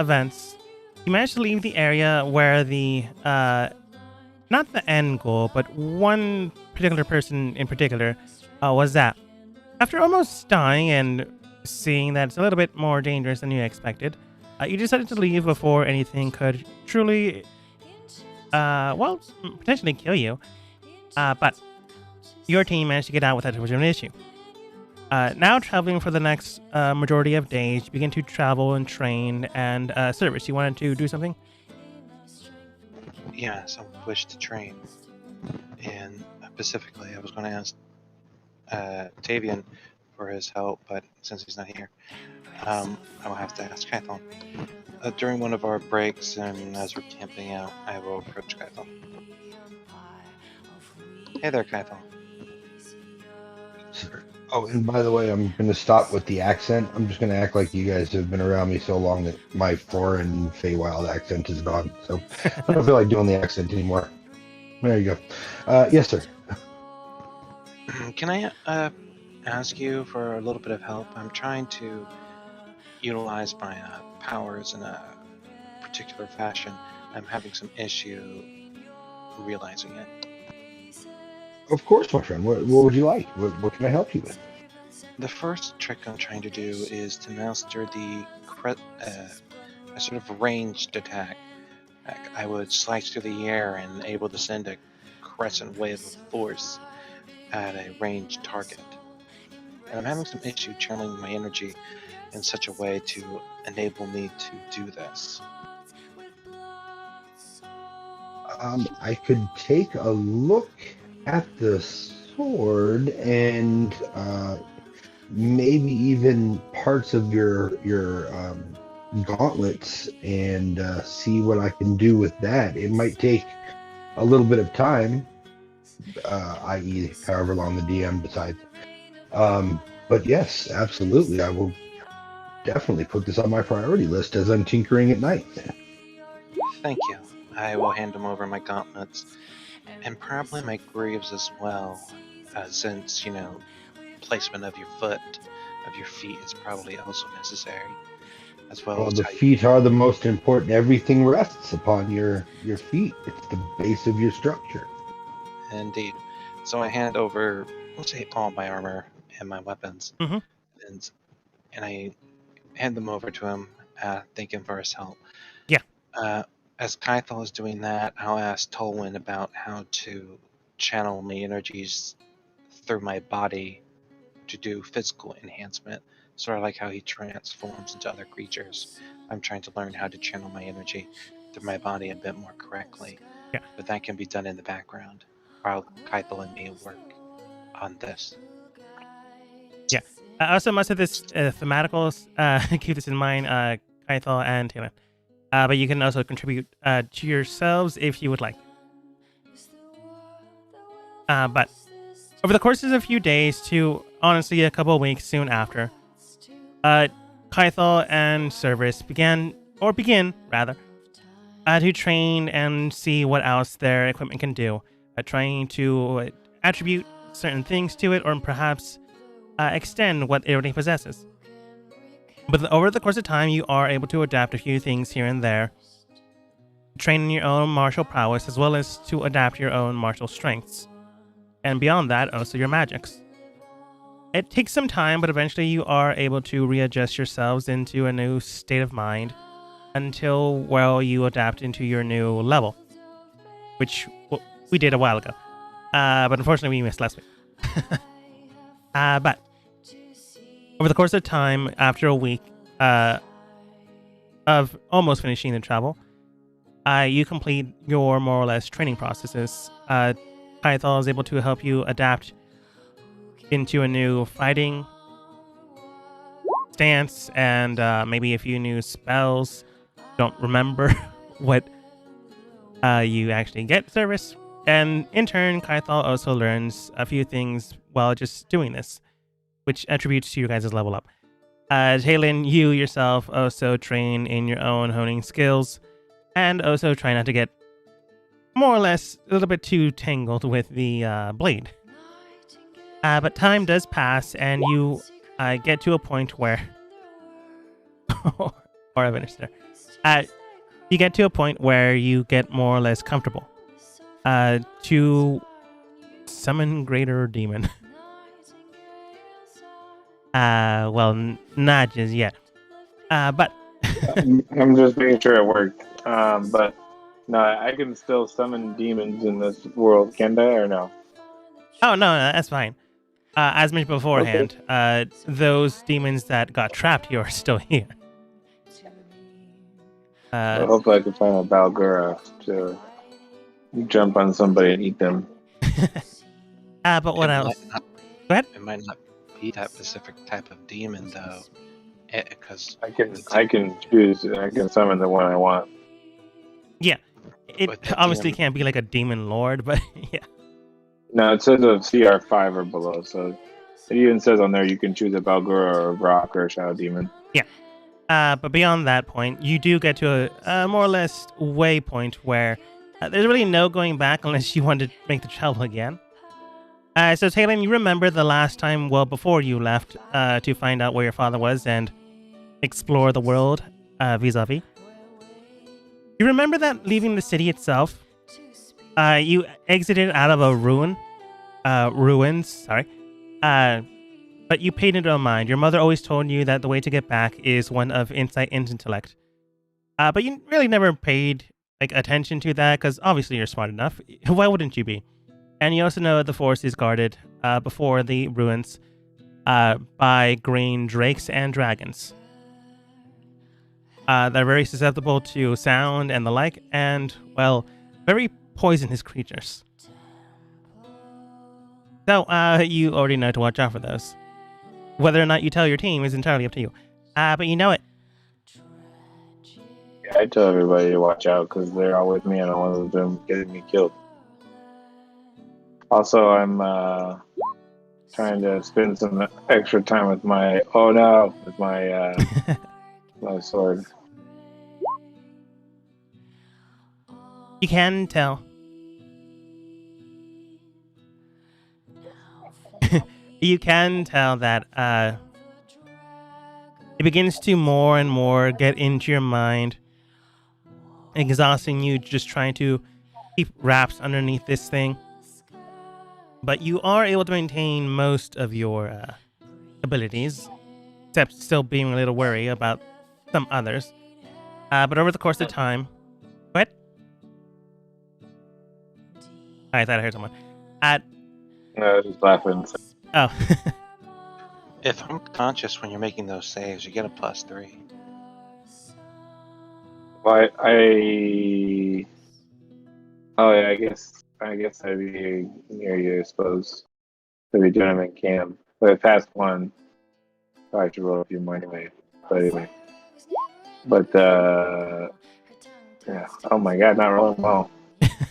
events, you managed to leave the area where the not the end goal, but one particular person in particular was at. After almost dying and seeing that it's a little bit more dangerous than you expected, you decided to leave before anything could truly, potentially kill you. But your team managed to get out without too much of an issue. Now traveling for the next majority of days, you begin to travel and train and service. You wanted to do something? Yes, I wish to train. And specifically, I was going to ask Tavian for his help, but since he's not here, I will have to ask Kython. During one of our breaks and as we're camping out, I will approach Kython. Hey there, Kython. Sir. Oh, and by the way, I'm going to stop with the accent. I'm just going to act like you guys have been around me so long that my foreign Feywild accent is gone. So I don't feel like doing the accent anymore. There you go. Yes, sir. Can I ask you for a little bit of help? I'm trying to utilize my powers in a particular fashion. I'm having some issue realizing it. Of course, my friend. What would you like? What can I help you with? The first trick I'm trying to do is to master the a sort of ranged attack. I would slice through the air and able to send a crescent wave of force at a ranged target. And I'm having some issue channeling my energy in such a way to enable me to do this. I could take a look at the sword and maybe even parts of your gauntlets and see what I can do with that. It might take a little bit of time, i.e., however long the DM decides. But yes, absolutely, I will definitely put this on my priority list as I'm tinkering at night. Thank you. I will hand him over my gauntlets. And probably my greaves as well, since, placement of your feet is probably also necessary. As well as the feet are the most important. Everything rests upon your feet. It's the base of your structure. Indeed. So I hand over, let's say, all my armor and my weapons. Mm-hmm. And I hand them over to him, thanking for his help. Yeah. As Kythal is doing that, I'll ask Tolwyn about how to channel my energies through my body to do physical enhancement. Sort of like how he transforms into other creatures. I'm trying to learn how to channel my energy through my body a bit more correctly. Yeah. But that can be done in the background while Kythal and me work on this. Yeah. I also must have this thematicals. Keep this in mind, Kythal and Taylor. But you can also contribute to yourselves if you would like. But over the course of a few days to, honestly, a couple of weeks soon after, Kythal and Service begin to train and see what else their equipment can do, trying to attribute certain things to it or perhaps extend what it already possesses. But over the course of time, you are able to adapt a few things here and there, train your own martial prowess, as well as to adapt your own martial strengths. And beyond that, also your magics. It takes some time, but eventually you are able to readjust yourselves into a new state of mind until, well, you adapt into your new level, which we did a while ago. But unfortunately, we missed last week. But over the course of time, after a week of almost finishing the travel, you complete your more or less training processes. Kythal is able to help you adapt into a new fighting stance and maybe a few new spells. Don't remember what you actually get, Service. And in turn, Kythal also learns a few things while just doing this, which attributes to your guys' level up. Taylin, you yourself also train in your own honing skills, and also try not to get more or less a little bit too tangled with the blade. But time does pass, and you get to a point where... or I finished there. You get to a point where you get more or less comfortable. To summon greater demon. Well, not just yet. But I'm just making sure it worked. But no, I can still summon demons in this world, can I, or no? oh no, that's fine. As mentioned beforehand, those demons that got trapped here are still here. I hope I can find a Balgura to jump on somebody and eat them. But what else? Go ahead. It might not be that specific type of demon though, because I can choose. I can summon the one I want. Yeah, it obviously can't be like a demon lord, but yeah. No, it says a CR5 or below, so it even says on there you can choose a Balgura or a Rock or a Shadow Demon. Yeah. But beyond that point, you do get to a more or less waypoint where there's really no going back unless you want to make the travel again. So Talon, you remember the last time, well, before you left to find out where your father was and explore the world vis-a-vis. You remember that leaving the city itself, you exited out of a ruins, but you paid it no mind. Your mother always told you that the way to get back is one of insight and intellect. But you really never paid attention to that because obviously you're smart enough. Why wouldn't you be? And you also know that the forest is guarded before the ruins by green drakes and dragons. They're very susceptible to sound and the like, and, well, very poisonous creatures. So, you already know to watch out for those. Whether or not you tell your team is entirely up to you. But you know it. Yeah, I tell everybody to watch out because they're all with me and I don't want them getting me killed. Also, I'm trying to spend some extra time with my my sword. You can tell. You can tell that it begins to more and more get into your mind, exhausting you just trying to keep wraps underneath this thing. But you are able to maintain most of your abilities, except still being a little worried about some others. But over the course of time... What? I thought I heard someone. No, I was just laughing. Oh. if I'm conscious when you're making those saves, you get a +3. Well, oh yeah, I guess I'd be near you, I suppose. I'd be doing them in cam. But I passed one. Probably should roll a few more anyway. But anyway. But yeah. Oh my god, not rolling well.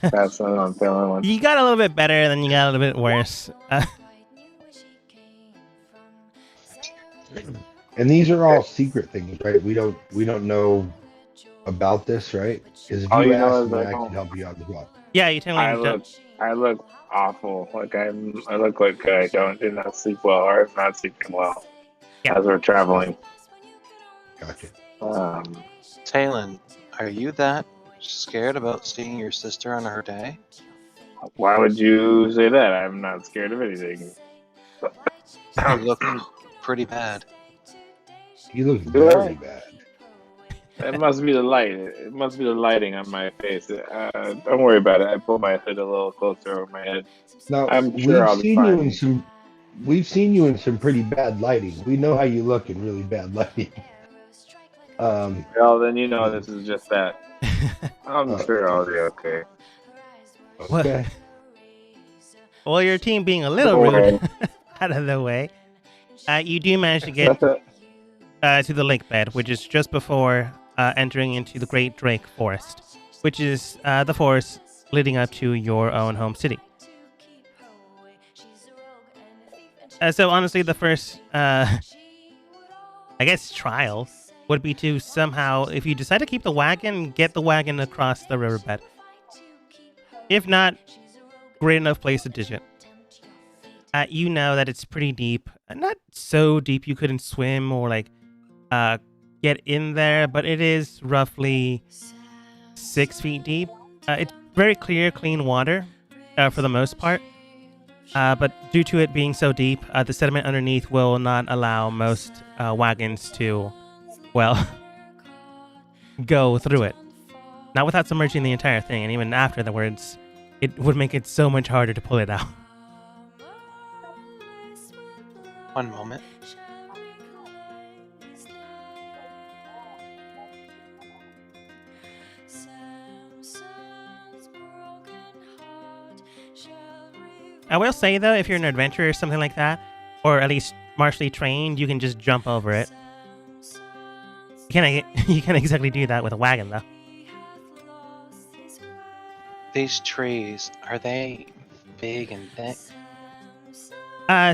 Passed one on failing one. You got a little bit better, then you got a little bit worse. And these are all secret things, right? We don't know about this, right? Because if All you you know ask is me, I I don't- can help you out as well. Yeah, you tell me. I look awful. Like I look like I did not sleep well, or I'm not sleeping well Yeah. as we're traveling. Gotcha. Talon, are you that scared about seeing your sister on her day? Why would you say that? I'm not scared of anything. You're looking pretty bad. You look very bad. It must be the light. It must be the lighting on my face. Don't worry about it. I pull my hood a little closer over my head. Now I'm sure I'll be fine. We've seen you in some pretty bad lighting. We know how you look in really bad lighting. Well, then you know this is just that. I'm sure I'll be okay. Okay. Well, your team being a little rude out of the way, you do manage to get to the lake bed, which is just before entering into the Great Drake Forest, which is the forest leading up to your own home city. So honestly, the first, I guess, trial would be to somehow, if you decide to keep the wagon, get the wagon across the riverbed. If not, great enough place to ditch it. You know that it's pretty deep. Not so deep you couldn't swim or get in there, but it is roughly 6 feet deep. It's very clear, clean water for the most part. But due to it being so deep, the sediment underneath will not allow most wagons to, well, go through it. Not without submerging the entire thing, and even afterwards, it would make it so much harder to pull it out. One moment. I will say, though, if you're an adventurer or something like that, or at least martially trained, you can just jump over it. You can't exactly do that with a wagon, though. These trees, are they big and thick?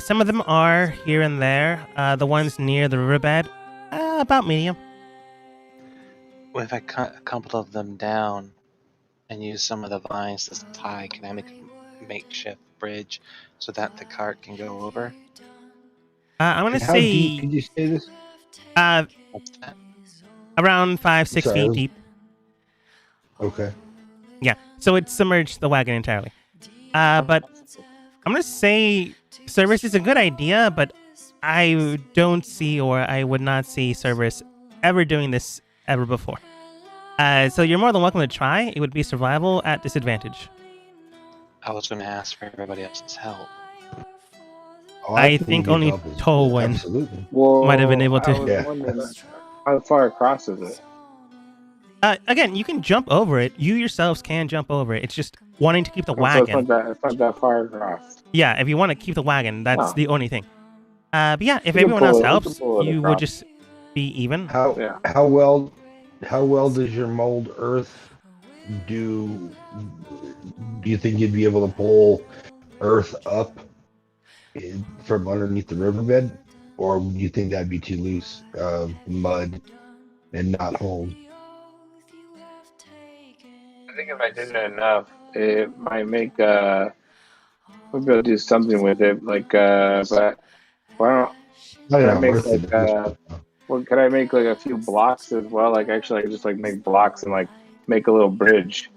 Some of them are here and there. The ones near the riverbed, about medium. If I cut a couple of them down and use some of the vines to tie, can I make a makeshift bridge so that the cart can go over? I'm gonna How deep say did you say this? What's that? around 5-6 Sorry, feet deep. Okay. Yeah, so it submerged the wagon entirely. But I'm gonna say Cerberus is a good idea, but I don't see, or I would not see Cerberus ever doing this ever before. So you're more than welcome to try. It would be survival at disadvantage. I was going to ask for everybody else's help. Oh, I we think need only help as- Tolwyn Absolutely. Well, might have been able to. I was Yeah. wondering, how far across is it? Again, you can jump over it. You yourselves can jump over it. It's just wanting to keep the So wagon. it's not that far across. Yeah, if you want to keep the wagon, that's Oh. the only thing. But yeah, if We can everyone pull else it- we can helps, pull it you will across. just be even. Yeah. How well does your mold earth do? Do you think you'd be able to pull earth up from underneath the riverbed, or do you think that'd be too loose, mud, and not hold? I think if I did it enough, it might make we'll be able to do something with it. Like but why don't I Can I don't know. make Earth like at this point. could I make like a few blocks as well? Like actually I could just like make blocks and like make a little bridge.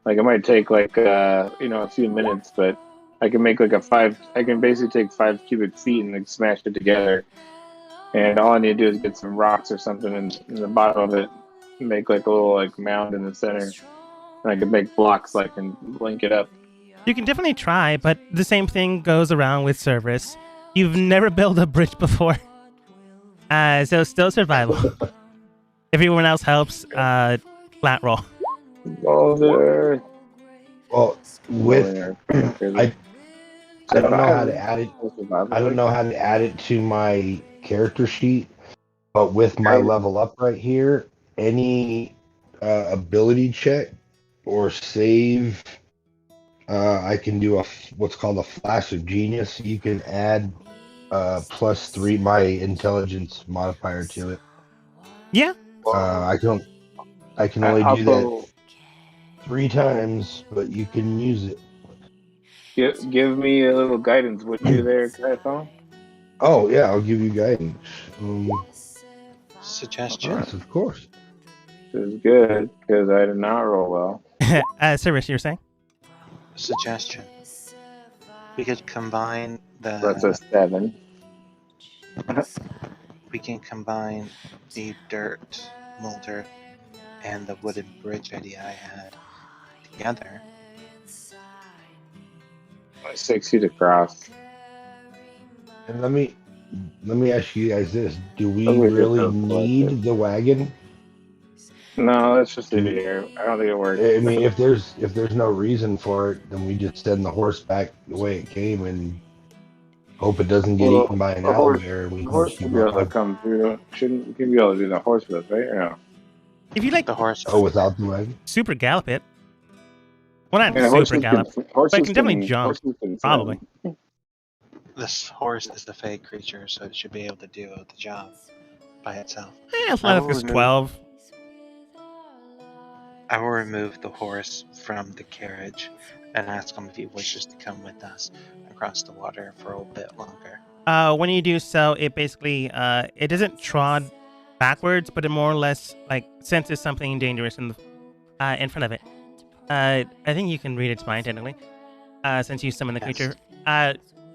Like it might take like a few minutes, but I can make like I can basically take 5 cubic feet and like smash it together. And all I need to do is get some rocks or something in the bottom of it, make like a little like mound in the center. And I could make blocks like and link it up. You can definitely try, but the same thing goes around with Cerberus. You've never built a bridge before. So still survival. If everyone else helps, flat roll. Boulder. Well, with I don't know how to add it. I don't know how to add it to my character sheet, but with my level up right here, any ability check or save, I can do what's called a flash of genius. You can add +3 my intelligence modifier to it. Yeah. I can only do that 3 times, but you can use it. Give me a little guidance, would you there, Kathon? Oh yeah, I'll give you guidance. Suggestion. Yes, of course. This is good because I did not roll well. Cerberus, you were saying? Suggestion. We could combine That's a 7. We can combine the dirt molder and the wooden bridge idea I had together. 6 feet across. And let me ask you guys this: do we Oh, we really just need the wagon? No, let's just leave it here. I don't think it works. I mean, if there's no reason for it, then we just send the horse back the way it came and hope it doesn't get eaten by an the horse- owlbear. And we The can horse keep should be able to up. come through. Shouldn't be able to do the horse with us, right? Or no? If you like The horse. Oh, without the wagon? super gallop it. Well, not Yeah, super gallop. horses but it can definitely jump, horses can probably. swim. This horse is the fey creature, so it should be able to do the job by itself. Athletic is 12. I will remove the horse from the carriage and ask him if he wishes to come with us across the water for a bit longer. When you do so, it basically it doesn't trot backwards, but it more or less like senses something dangerous in front of it. I think you can read its mind technically, since you summon the creature.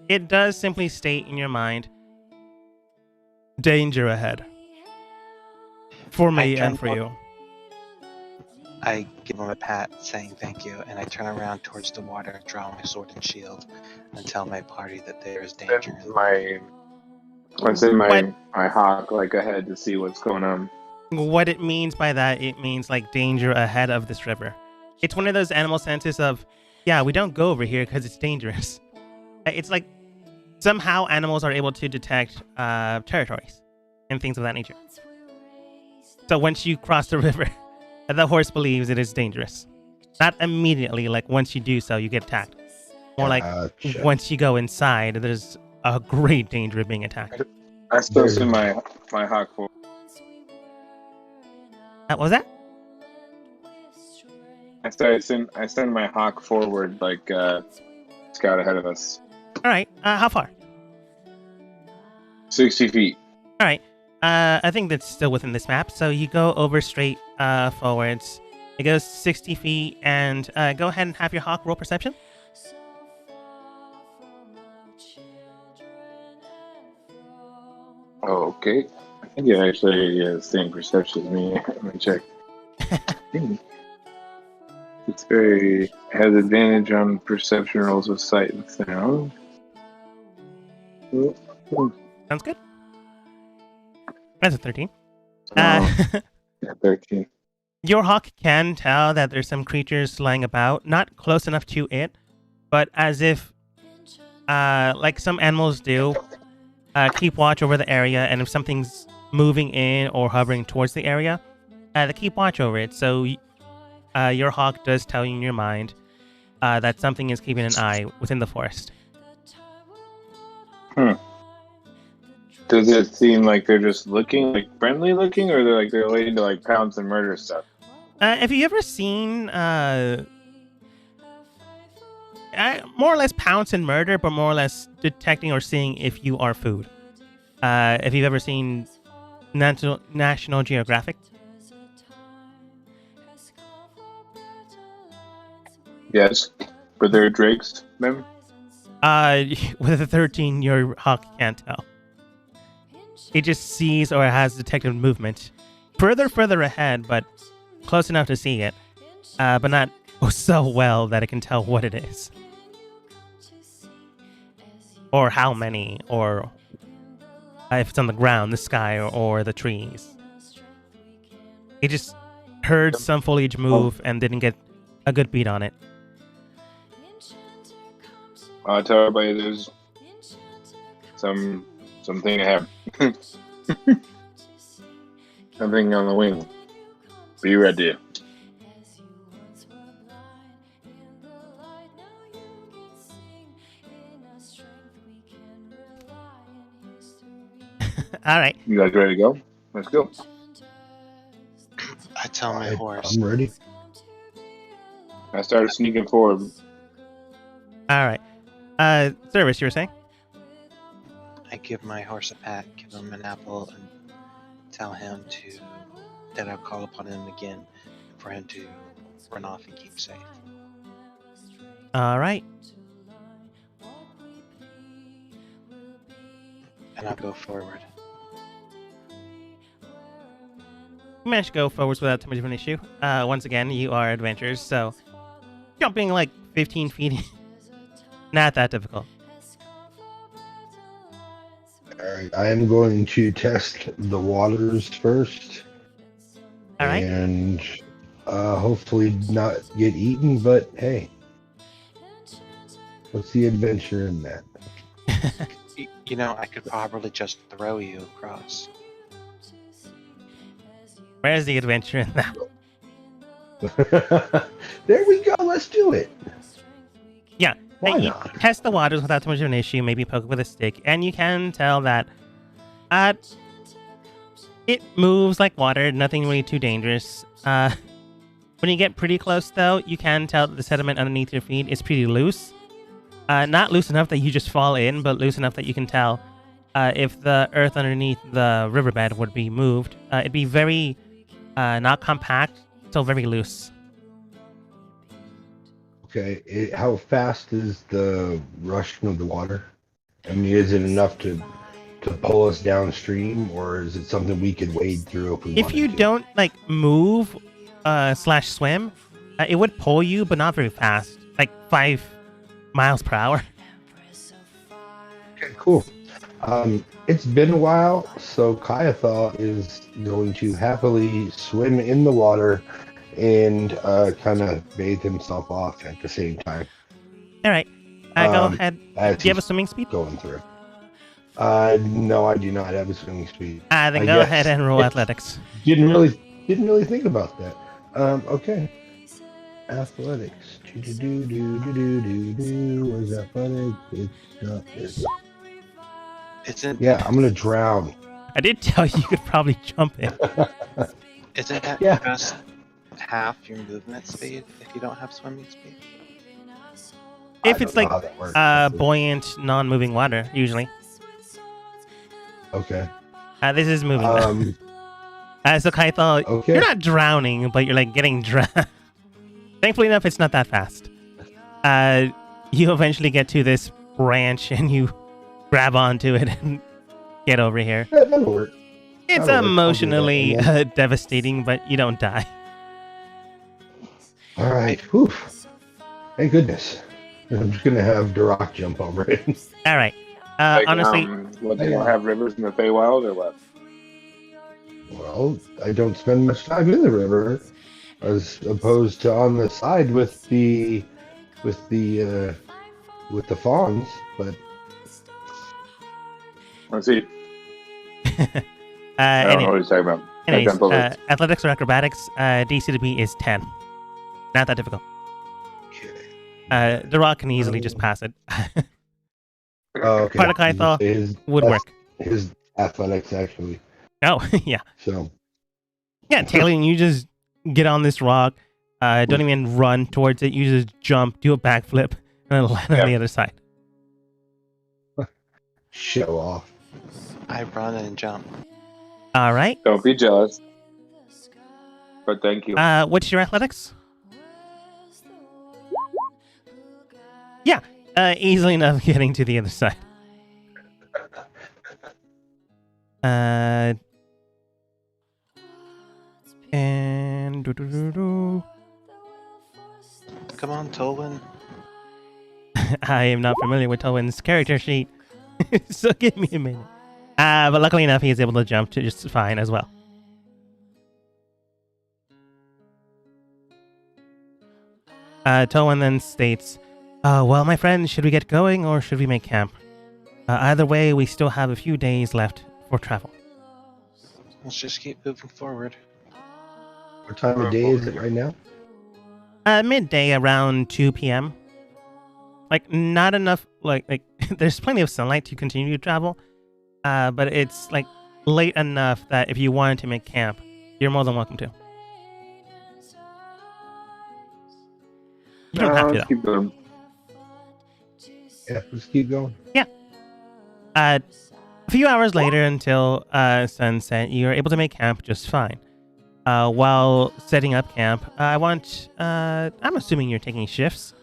It does simply state in your mind, danger ahead. For me and for you. I give him a pat, saying thank you, and I turn around towards the water, draw my sword and shield, and tell my party that there is danger. I send my hawk like ahead to see what's going on. What it means by that, it means like danger ahead of this river. It's one of those animal senses of, yeah, we don't go over here because it's dangerous. It's like somehow animals are able to detect territories and things of that nature. So once you cross the river, the horse believes it is dangerous. Not immediately, like once you do so, you get attacked. More like once you go inside, there's a great danger of being attacked. I still send my hawk forward. What was that? I send my hawk forward, like scout ahead of us. All right. How far? 60 feet. All right. I think that's still within this map. So you go over straight forwards. It goes 60 feet, and go ahead and have your hawk roll perception. Oh, okay. I think it actually has the same perception as me. Let me check. It has advantage on perception rolls of sight and sound. Sounds good. That's a 13. Yeah, 13. Your hawk can tell that there's some creatures lying about, not close enough to it, but as if, like some animals do, keep watch over the area, and if something's moving in or hovering towards the area, they keep watch over it. So your hawk does tell you in your mind that something is keeping an eye within the forest. Does it seem like they're just looking, like friendly looking, or they're waiting to like pounce and murder stuff? Have you ever seen more or less pounce and murder, but more or less detecting or seeing if you are food? If you've ever seen National Geographic? Yes, but they're drakes, remember? With a 13, your hawk can't tell. It just sees or has detected movement. Further ahead, but close enough to see it. But not so well that it can tell what it is. Or how many, or if it's on the ground, the sky, or the trees. It just heard some foliage move and didn't get a good beat on it. I'll tell everybody there's something to have. Something on the wing. Be ready. All right. You guys ready to go? Let's go. I tell my horse. I'm ready. I started sneaking forward. All right. Service, you were saying? I give my horse a pat, give him an apple, and tell him that I'll call upon him again for him to run off and keep safe. All right. And I'll go forward. You managed to go forwards without too much of an issue. Once again, you are adventurers, so jumping like 15 feet, not that difficult. Alright, I am going to test the waters first. All right. And hopefully not get eaten, but hey. What's the adventure in that? You know, I could probably just throw you across. Where's the adventure in that? There we go, let's do it. Yeah. Why you not? test the waters without too much of an issue, maybe poke it with a stick, and you can tell that it moves like water, nothing really too dangerous. When you get pretty close, though, you can tell that the sediment underneath your feet is pretty loose. Not loose enough that you just fall in, but loose enough that you can tell if the earth underneath the riverbed would be moved, it'd be very not compact, so very loose. Okay, how fast is the rushing of the water? I mean, is it enough to pull us downstream, or is it something we could wade through if we If wanted you to? don't like move slash swim, it would pull you, but not very fast, like 5 miles per hour. Okay, cool. It's been a while, so Kayatha is going to happily swim in the water and kind of bathe himself off at the same time. All right, go ahead. as Do you have a he's swimming speed? going through. No, I do not have a swimming speed. Then I go guess ahead and roll athletics. Didn't really think about that. Okay. Athletics. What is athletics? It's not this. Isn't Yeah, I'm gonna drown. I did tell you could probably jump in. isn't that Yeah. just half your movement speed if you don't have swimming speed? If I it's don't know like how that works. buoyant, non-moving water, usually. Okay. This is moving. So Kaithal, Okay. you're not drowning, but you're like getting drowned. Thankfully enough, it's not that fast. You eventually get to this branch and you grab onto it and get over here. That'll work. It's That'll work. I'll do that. emotionally And then- devastating, but you don't die. All right. Whew. Thank goodness. I'm just gonna have Duroc jump over it. All right. Like, Honestly, what, they don't have rivers in the Feywild or what? Well, I don't spend much time in the river, as opposed to on the side with the fawns. But Let's see. I don't know what he's talking about. anyways, jump over. athletics or acrobatics, DC to beat is 10. Not that difficult. The rock can easily just pass it. oh, okay. Part of Kaithal would work. His athletics actually. Oh, yeah. So Yeah, Taylor, you just get on this rock. Don't even run towards it. You just jump, do a backflip, and then land on the other side. show off. I run and jump. All right. Don't be jealous. But thank you. What's your athletics? Yeah, easily enough getting to the other side. And Come on, Tolwyn. I am not familiar with Tolwyn's character sheet, so give me a minute. But luckily enough, he is able to jump to just fine as well. Tolwyn then states, well, my friend, should we get going or should we make camp? Either way, we still have a few days left for travel. Let's just keep moving forward. What time of day is it right now? Midday around 2 p.m. Like, not enough, like there's plenty of sunlight to continue to travel, but it's, like, late enough that if you wanted to make camp, you're more than welcome to. You don't have to, Let's keep going. Yeah, let's keep going. A few hours later until sunset, you're able to make camp just fine. While setting up camp, I'm assuming you're taking shifts.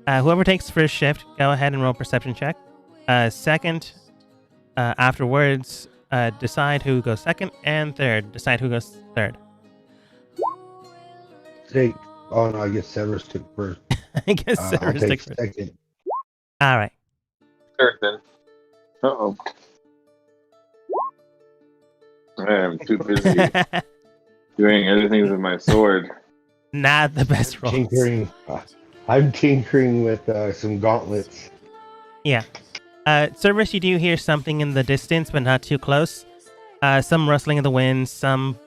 Whoever takes first shift, go ahead and roll a perception check. Second, afterwards, decide who goes second, and third, decide who goes third. Oh no, I guess Severus took first. I guess I'll Severus take takes first. second. All right. Sure, then. Uh-oh. I am too busy doing everything with my sword. Not the best roll. I'm tinkering with some gauntlets. Yeah. Cerberus, you do hear something in the distance, but not too close. Some rustling in the wind, some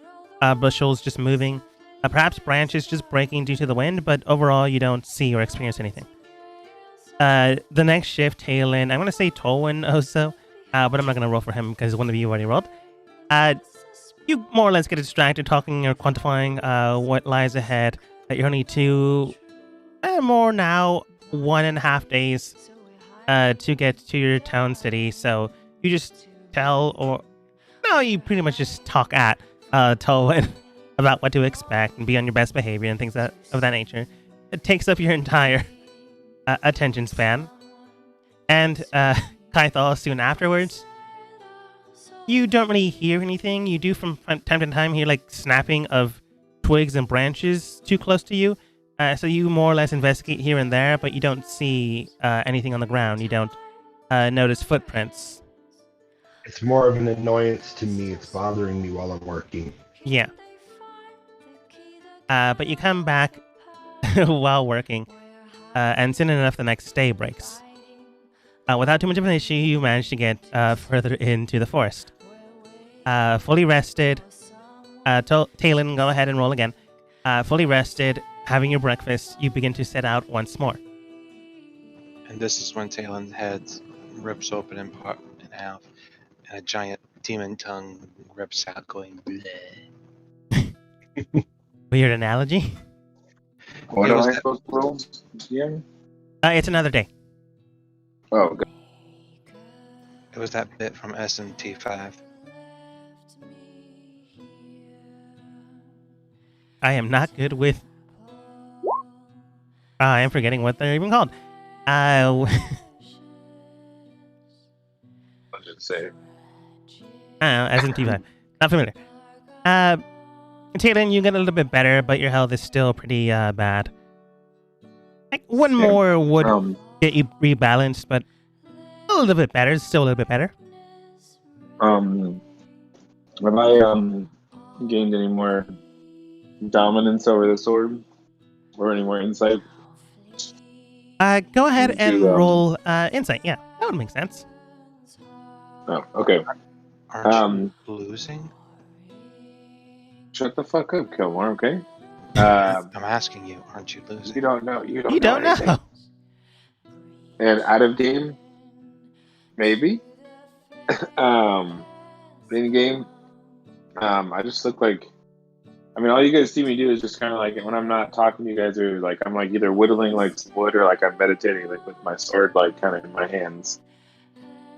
bushels just moving. Perhaps branches just breaking due to the wind, but overall you don't see or experience anything. The next shift, Talon, I'm going to say Tolwyn also, but I'm not going to roll for him because one of you already rolled. You more or less get distracted talking or quantifying what lies ahead. You're only more now, 1.5 days to get to your town city, so you just tell, or no, you pretty much just talk at Tolan about what to expect and be on your best behavior and things of that nature. It takes up your entire attention span. And Kythal, soon afterwards, you don't really hear anything. You do from time to time hear like snapping of twigs and branches too close to you. So you more or less investigate here and there, but you don't see anything on the ground. You don't notice footprints. It's more of an annoyance to me. It's bothering me while I'm working. Yeah. But you come back while working, and soon enough the next day breaks. Without too much of an issue, you manage to get further into the forest. Fully rested. Talon, go ahead and roll again. Fully rested, having your breakfast, you begin to set out once more. And this is when Talon's head rips open in half, and a giant demon tongue rips out, going bleh. Weird analogy. What am I supposed to roll? Yeah. It's another day. Oh, God. It was that bit from SMT5. I am not good with... I am forgetting what they're even called. I'll just say. SMT5. Not familiar. Talon, you get a little bit better, but your health is still pretty bad. Like, one more would get you rebalanced, but a little bit better. It's still a little bit better. Have I gained any more dominance over the sword? Or any more insight? Go ahead and roll insight. Yeah, that would make sense. Oh, okay. Aren't you losing? Shut the fuck up, Kilmore, okay? I'm asking you, aren't you losing? You don't know. You You don't anything. know. And out of game? Maybe? In game? I just look like... I mean, all you guys see me do is just kind of like, when I'm not talking to you guys, or like, I'm like either whittling like some wood, or like I'm meditating, like with my sword, like kind of in my hands,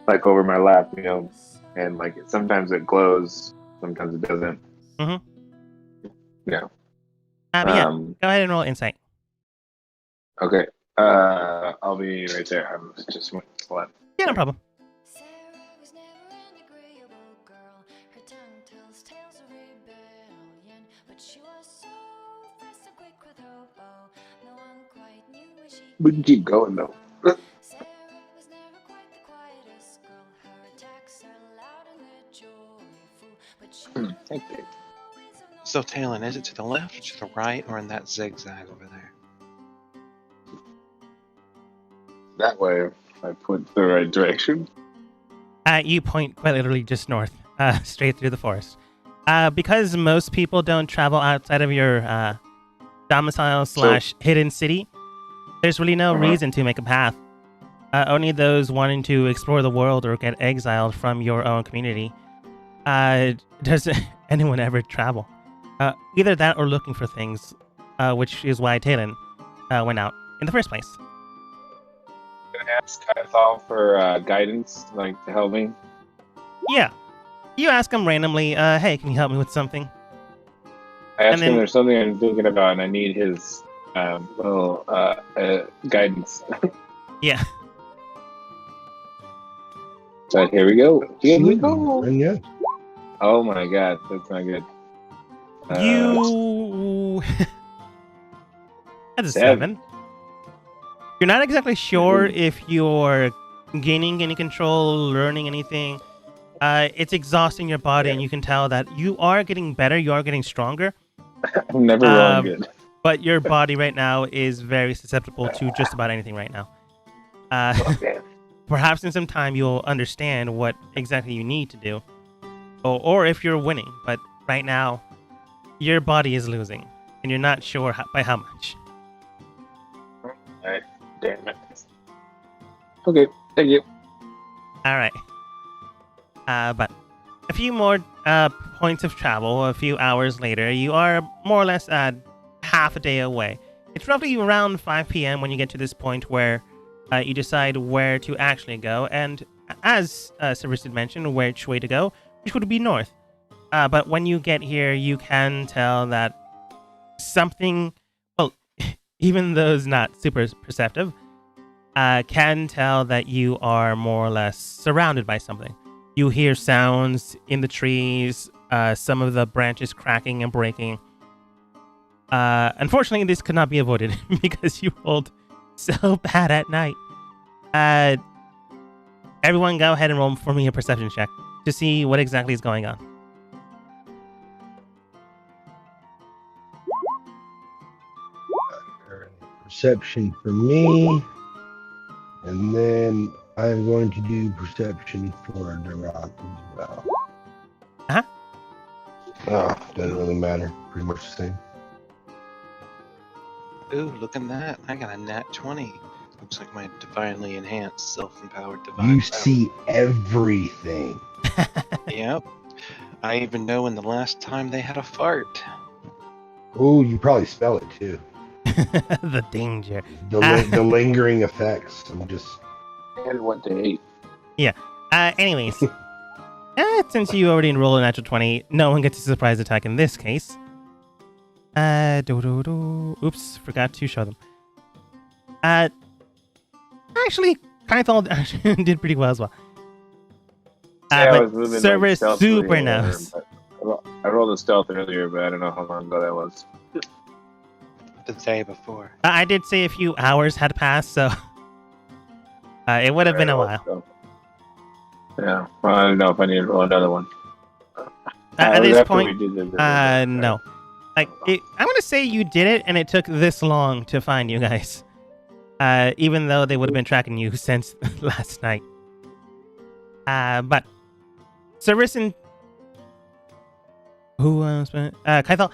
like over my lap, you know, and like sometimes it glows, sometimes it doesn't. Mm-hmm. Yeah. But yeah, go ahead and roll insight. Okay. I'll be right there. I'm just what? Yeah, no problem. We can keep going though. Thank you. So, Talon, is it to the left, or to the right, or in that zigzag over there? That way, I point the right direction. You point quite literally just north, straight through the forest. Because most people don't travel outside of your domicile / hidden city, there's really no reason to make a path. Only those wanting to explore the world or get exiled from your own community. Does anyone ever travel? Either that or looking for things, which is why Talon went out in the first place. Can I ask Kythal for guidance, like to help me? Yeah. You ask him randomly, hey, can you help me with something? I asked him there's something I'm thinking about and I need his little guidance. Yeah. So here we go. Here we go. And yeah. Oh my god, that's not good. You... That's a 7. You're not exactly sure if you're gaining any control, learning anything. It's exhausting your body, and you can tell that you are getting better, you are getting stronger. I'm never wrong good. But your body right now is very susceptible to just about anything right now. Perhaps in some time you'll understand what exactly you need to do. Or if you're winning. But right now, your body is losing. And you're not sure by how much. Alright, damn it. Okay, thank you. Alright. But a few more points of travel, a few hours later, you are more or less half a day away. It's roughly around 5 p.m. when you get to this point where you decide where to actually go, and as Severus did mention, which way to go, which would be north. But when you get here, you can tell that something, well, even though it's not super perceptive, can tell that you are more or less surrounded by something. You hear sounds in the trees, some of the branches cracking and breaking. Unfortunately, this could not be avoided because you rolled so bad at night. Everyone go ahead and roll for me a perception check to see what exactly is going on. Perception for me. And then I'm going to do perception for Duroc as well. Uh-huh. Oh, doesn't really matter. Pretty much the same. Ooh, look at that. I got a nat 20. Looks like my divinely enhanced, self-empowered divine You power. see everything. Yep. I even know when the last time they had a fart. Oh, you probably spell it too. The danger. The lingering effects. I'm just. And what to hate. Anyways, since you already enrolled a natural 20, no one gets a surprise attack in this case. Oops, forgot to show them. Actually, Kythol did pretty well as well. Yeah, I but was moving Cerberus stealthily super earlier, knows. but I rolled a stealth earlier, but I don't know how long ago that was. The day before. I did say a few hours had passed, so it would have been a while. So, yeah, well, I don't know if I need to roll another one. At It was this after point, we did the no. I'm gonna say you did it, and it took this long to find you guys. Even though they would have been tracking you since last night. But Cerberus and Kythol,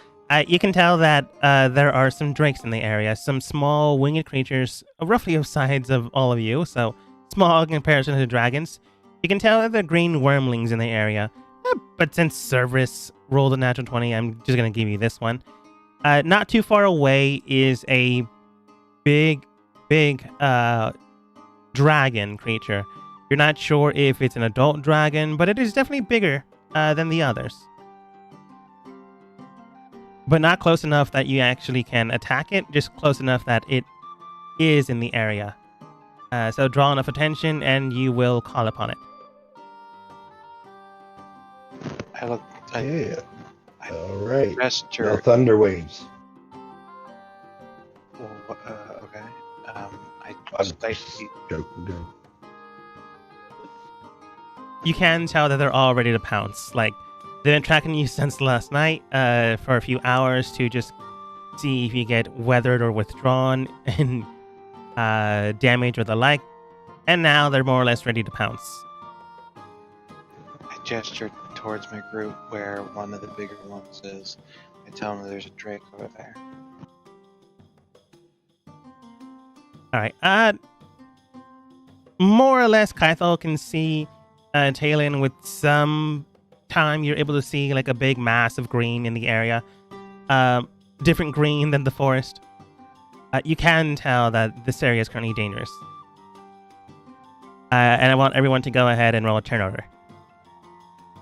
you can tell that there are some drakes in the area, some small winged creatures, roughly of size of all of you, so small in comparison to the dragons. You can tell that there are green wormlings in the area. But since Cerberus rolled a natural 20, I'm just going to give you this one. Not too far away is a big dragon creature. You're not sure if it's an adult dragon, but it is definitely bigger than the others. But not close enough that you actually can attack it, just close enough that it is in the area. So draw enough attention and you will call upon it. Yeah. All right. Gesture. Now thunder waves. Okay. I'm slightly. joking. Good. You can tell that they're all ready to pounce. Like, they've been tracking you since last night for a few hours to just see if you get weathered or withdrawn and damage or the like. And now they're more or less ready to pounce. I gestured towards my group where one of the bigger ones is. I tell them there's a drake over there. Alright, more or less Kythol can see Talon with some time. You're able to see like a big mass of green in the area. Different green than the forest. You can tell that this area is currently dangerous. And I want everyone to go ahead and roll a turnover.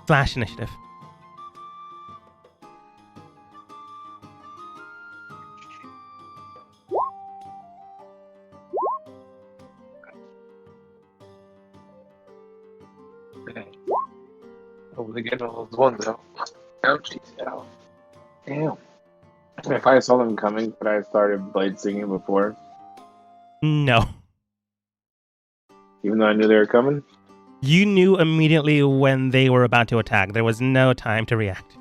/ initiative. Okay. Hopefully get all those ones out. Ouchies, ow. Damn. If I saw them coming, could I have started blade singing before? No. Even though I knew they were coming? You knew immediately when they were about to attack. There was no time to react.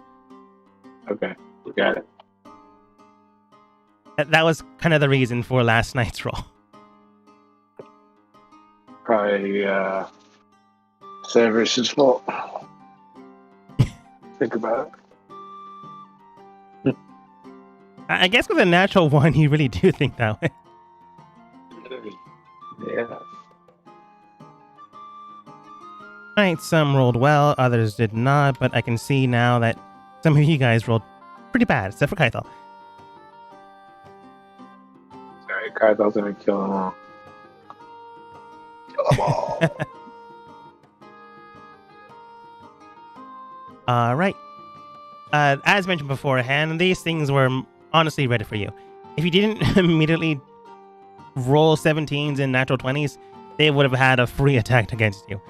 Okay, got it. That was kind of the reason for last night's roll. Probably, Severus's fault. Think about it. I guess with a natural 1, you really do think that way. Yeah. Alright, some rolled well, others did not, but I can see now that some of you guys rolled pretty bad, except for Kythol. Sorry, Kythel's gonna kill them all. Kill them all. All right. As mentioned beforehand, these things were honestly ready for you. If you didn't immediately roll 17s and natural 20s, they would have had a free attack against you.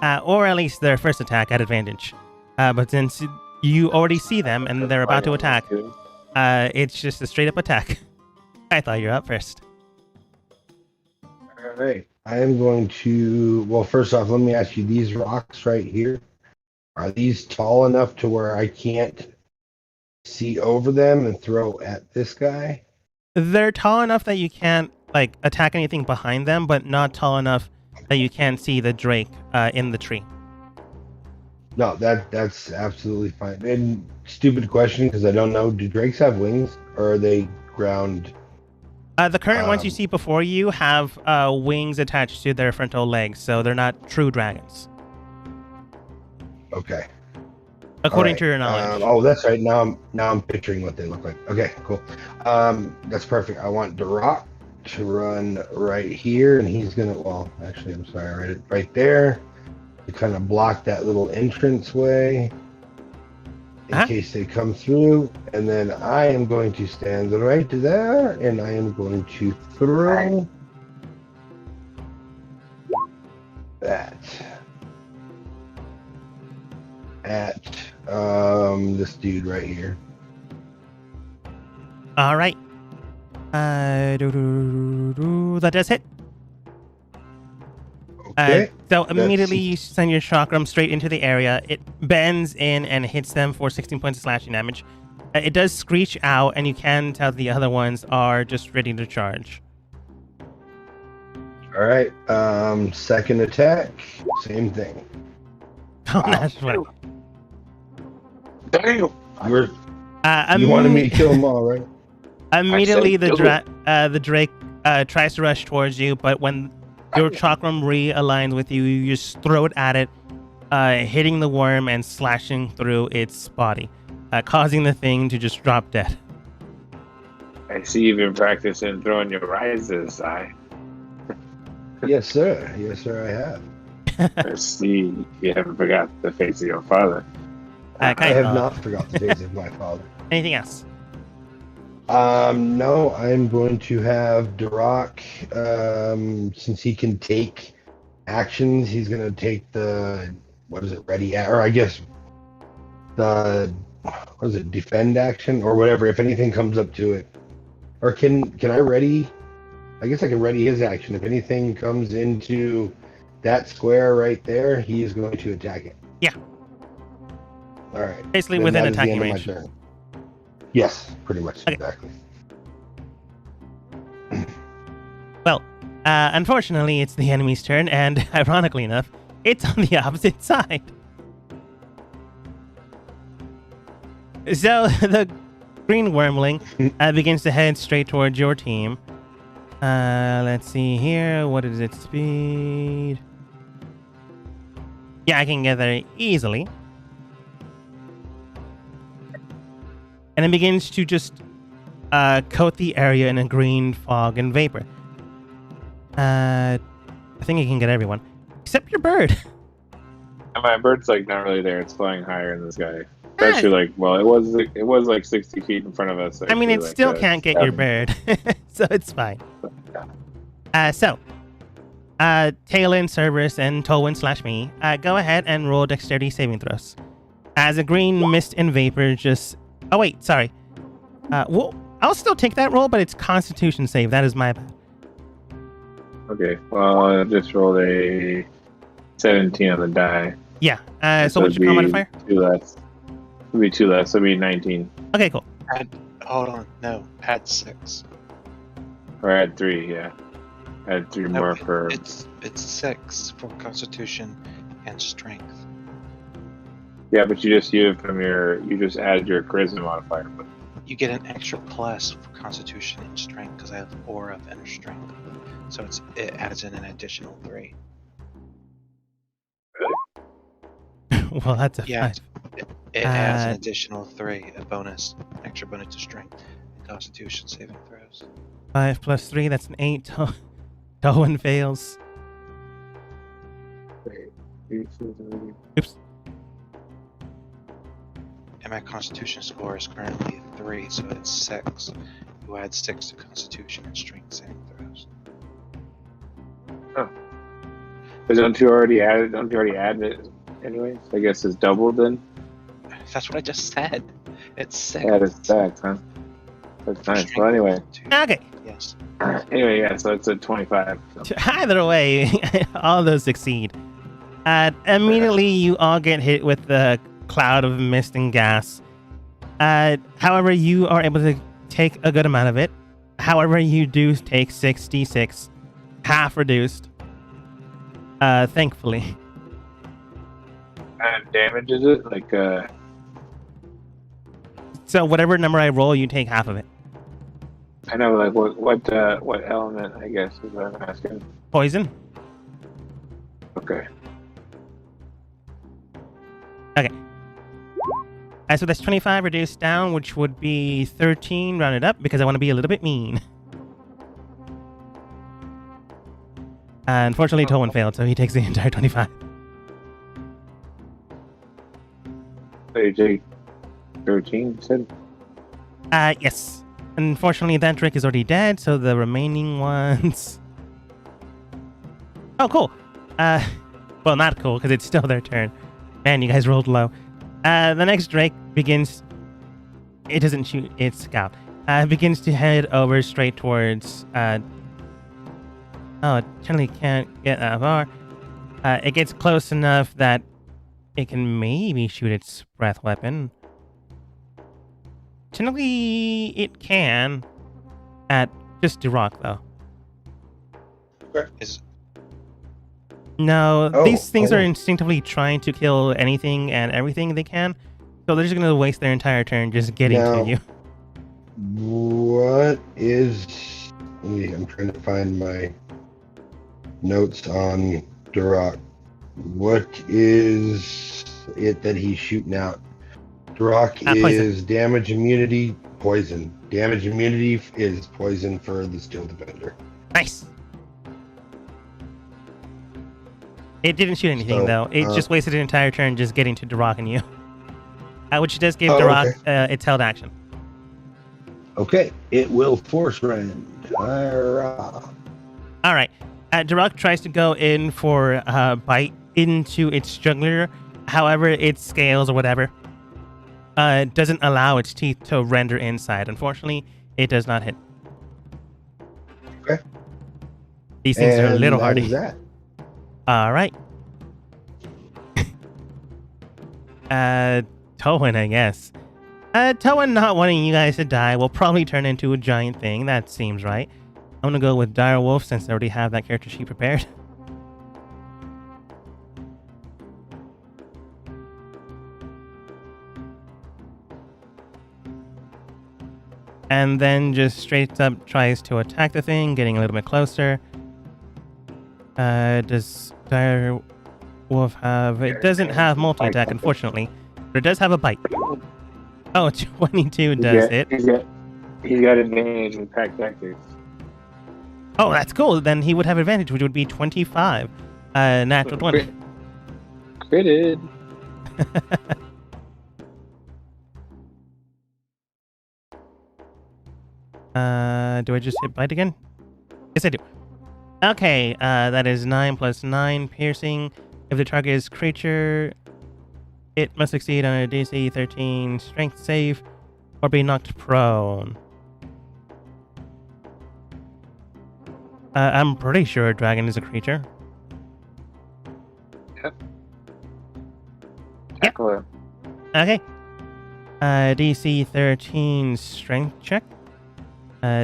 Or at least their first attack at advantage. But since you already see them and they're about to attack, it's just a straight up attack. I thought you're up first. All right. I am going to. Well, first off, let me ask you: these rocks right here, are these tall enough to where I can't see over them and throw at this guy? They're tall enough that you can't like attack anything behind them, but not tall enough that you can't see the Drake in the tree. No, that's absolutely fine. And stupid question because I don't know. Do drakes have wings or are they ground? The current ones you see before you have wings attached to their frontal legs, so they're not true dragons. Okay. According All right. to your knowledge. Oh, that's right. Now I'm picturing what they look like. Okay, cool. That's perfect. I want Duroc to run right here, and he's gonna. Well, actually, I'm sorry. I read it right there to kind of block that little entrance way in case they come through. And then I am going to stand right there, and I am going to throw that at this dude right here. All right. That does hit. Okay. So immediately you send your chakram straight into the area. It bends in and hits them for 16 points of slashing damage. It does screech out, and you can tell the other ones are just ready to charge. All right. Second attack, same thing. Oh, that's funny. Damn! You wanted me to kill them all, right? Immediately, the Drake tries to rush towards you, but when your chakram realigns with you, you just throw it at it, hitting the worm and slashing through its body, causing the thing to just drop dead. I see you've been practicing throwing your rises, Yes, sir. Yes, sir, I have. I see you haven't forgot the face of your father. I have not forgot the face of my father. Anything else? No, I'm going to have Duroc, since he can take actions, he's going to take the, ready, or I guess the, defend action or whatever, if anything comes up to it. Or can I ready? I guess I can ready his action. If anything comes into that square right there, he is going to attack it. Yeah. All right. Basically Then within that is the attacking end of my range. turn. Yes, pretty much, Okay. exactly. Well, unfortunately, it's the enemy's turn, and ironically enough, it's on the opposite side. So the green wormling begins to head straight towards your team. Let's see here. What is its speed? Yeah, I can get there easily. And it begins to just coat the area in a green fog and vapor. I think it can get everyone. Except your bird. And my bird's like not really there. It's flying higher in the sky. It's actually like, well, it was like 60 feet in front of us. I mean, it like, still can't get your bird. So it's fine. Talon, Cerberus, and Tolwyn / me, go ahead and roll dexterity saving throws. As a green mist and vapor just... Oh, wait, sorry. Well, I'll still take that roll, but it's Constitution save. That is my bad. Okay, well, I just rolled a 17 on the die. Yeah, so what's your combat modifier? 2 less. It'll be 2 less, it'll be 19. Okay, cool. Hold on, no, add 6. Or add 3, yeah. Add 3 more for... It's 6 for Constitution and Strength. Yeah, but you just added your charisma modifier. But You get an extra plus for Constitution and Strength because I have Aura of Inner Strength. So it adds in an additional 3. Well, that's a Yeah, 5. it adds an additional 3, extra bonus to Strength and Constitution saving throws. 5 plus 3, that's an 8. Tolwyn fails. Oops. And my Constitution score is currently 3, so it's 6. You add 6 to Constitution and Strength saving throws. Oh. But don't you already add it anyways? I guess it's doubled then? That's what I just said. It's 6. Yeah, it's stacked, huh? That's nice. Well, anyway. Okay. Yes. Anyway, yeah, so it's a 25. So. Either way, all those succeed. Immediately, you all get hit with the cloud of mist and gas. However, you are able to take a good amount of it. However, you do take 66, half reduced. Thankfully. Damage is it? Like, So whatever number I roll, you take half of it. I know, like, what element, I guess, is what I'm asking. Poison. Okay. Okay. So that's 25 reduced down, which would be 13 rounded up, because I want to be a little bit mean. Unfortunately, Towan failed, so he takes the entire 25. So you take 13, you said? Yes. Unfortunately, that Drake is already dead, so the remaining ones... Oh, cool. Well, not cool, because it's still their turn. Man, you guys rolled low. The next Drake begins... It doesn't shoot its scout. Begins to head over straight towards... Oh, it generally can't get that far. It gets close enough that it can maybe shoot its breath weapon. Technically, it can. At just Duroc, though. No, these things are instinctively trying to kill anything and everything they can. So they're just going to waste their entire turn just getting to you. What is... I'm trying to find my notes on Duroc. What is it that he's shooting out? Duroc is damage immunity, poison. Damage immunity is poison for the Steel Defender. Nice. It didn't shoot anything, though. It just wasted an entire turn just getting to Duroc and you. Which does give Duroc its held action. Okay, it will force rend. All right. Duroc tries to go in for a bite into its jugular. However, its scales or whatever doesn't allow its teeth to render inside. Unfortunately, it does not hit. Okay. These things are a little hardy. That. All right. Towan, I guess. Towan not wanting you guys to die will probably turn into a giant thing. That seems right. I'm going to go with Direwolf since I already have that character sheet prepared. And then just straight up tries to attack the thing, getting a little bit closer. Does Direwolf have... It doesn't have multi-attack, unfortunately. But it does have a bite. Oh, 22 does hit. He's got advantage with pack tactics. Oh, that's cool. Then he would have advantage, which would be 25. Natural 20. Critted. Do I just hit bite again? Yes, I do. Okay, that is 9 plus 9 piercing. If the target is creature, it must succeed on a DC 13 strength save or be knocked prone. I'm pretty sure a dragon is a creature. Yep. Okay. DC 13 strength check.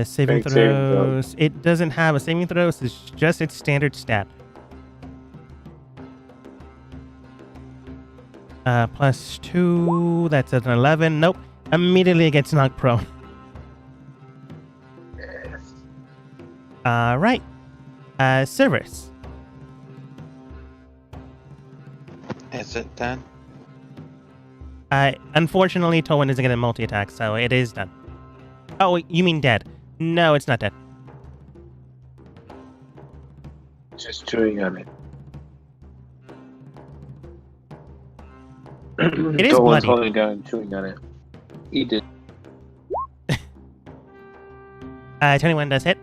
Saving throws. It doesn't have a saving throw, so it's just its standard stat. Plus 2, that's an 11. Nope. Immediately it gets knocked prone. Yes. Alright. Cerberus. Is it done? Unfortunately, Towan isn't going to multi-attack, so it is done. Oh, you mean dead? No, it's not dead. Just chewing on it. It is Dolan's bloody. holding down and chewing on it. Eat it. 21 does hit.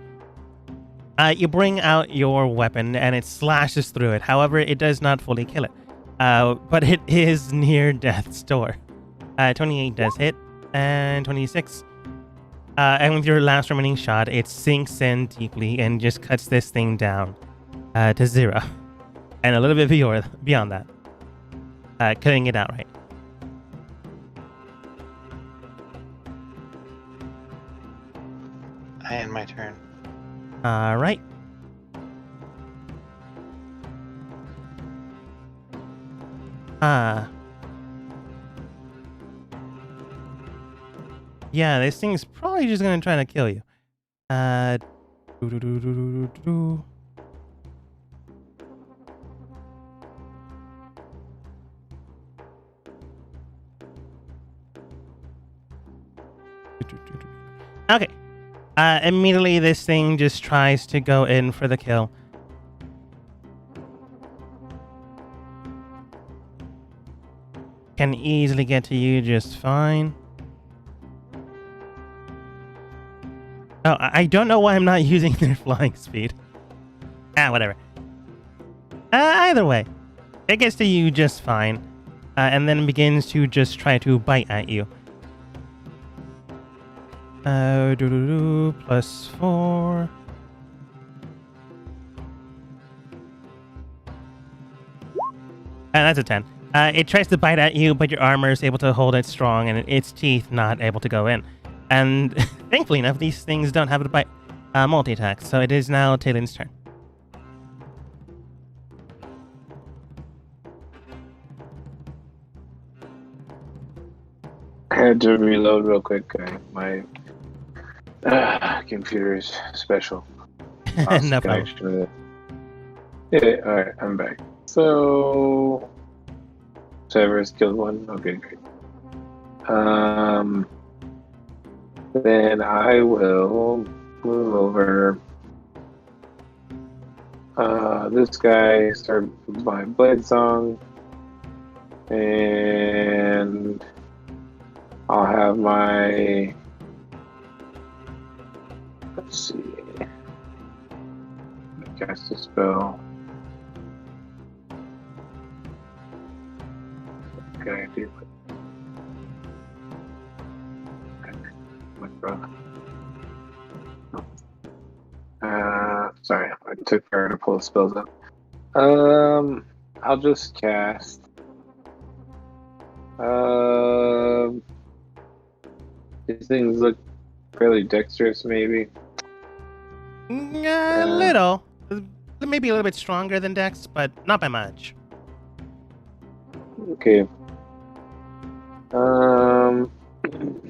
You bring out your weapon and it slashes through it. However, it does not fully kill it. But it is near death's door. 28 does hit. And 26. And with your last remaining shot, it sinks in deeply and just cuts this thing down to 0. And a little bit beyond that. Cutting it outright. I end my turn. All right. Yeah, this thing's probably just gonna try to kill you. Doo-doo-doo-doo-doo-doo-doo. Okay. Immediately this thing just tries to go in for the kill. Can easily get to you just fine. Oh, I don't know why I'm not using their flying speed. Whatever. Either way, it gets to you just fine. And then begins to just try to bite at you. Plus 4. That's a 10. It tries to bite at you, but your armor is able to hold it strong, and its teeth not able to go in. And thankfully enough, these things don't have a bite multi-attack, so it is now Taylor's turn. I had to reload real quick. My computer's special. No problem. Yeah, alright, I'm back. So, Severus killed one. Okay, great. Then I will move over. This guy started my blade song, and I'll have my. Let's see. Cast a spell. What can I do? My brother. Sorry, I took forever to pull the spells up. I'll just cast. These things look fairly dexterous, maybe. A little. Maybe a little bit stronger than Dex, but not by much. Okay.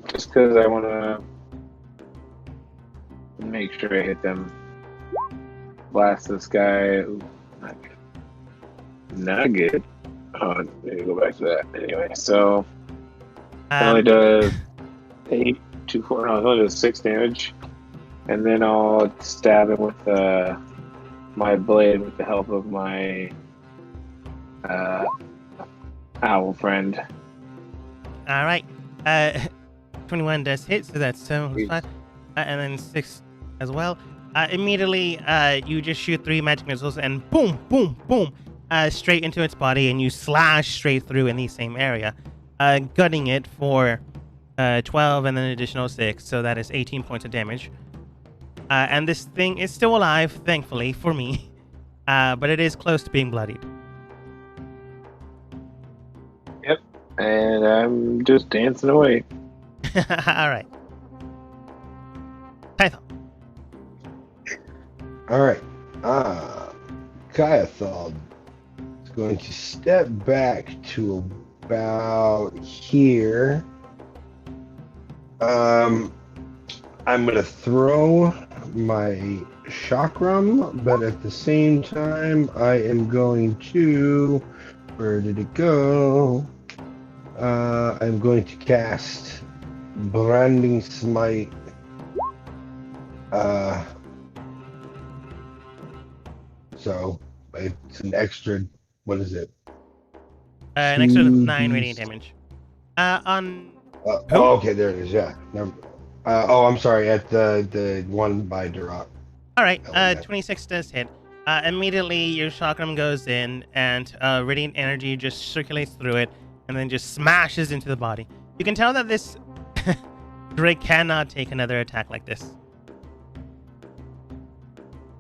Just because I want to make sure I hit them. Blast this guy. Ooh, not good. Not good. Oh, let me go back to that. Anyway, so it only does 8, 2, 4. No, it only does 6 damage. And then I'll stab him with my blade with the help of my owl friend. All right. 21 does hit, so that's 7 plus 5. And then 6 as well. Immediately, you just shoot 3 magic missiles and boom, boom, boom, straight into its body, and you slash straight through in the same area, gutting it for 12 and then an additional 6, so that is 18 points of damage. And this thing is still alive, thankfully, for me, but it is close to being bloodied. Yep, and I'm just dancing away. All right. Python. All right. Kyathal is going to step back to about here. I'm going to throw my chakram, but at the same time, I am going to... Where did it go? I'm going to cast Branding Smite. So it's an extra, what is it? An extra 9 radiant damage. On who? Oh, okay, there it is. Yeah. I'm sorry. At the one by Duroc. All right. Element. 26 does hit. Immediately, your chakram goes in, and radiant energy just circulates through it, and then just smashes into the body. You can tell that this Drake cannot take another attack like this,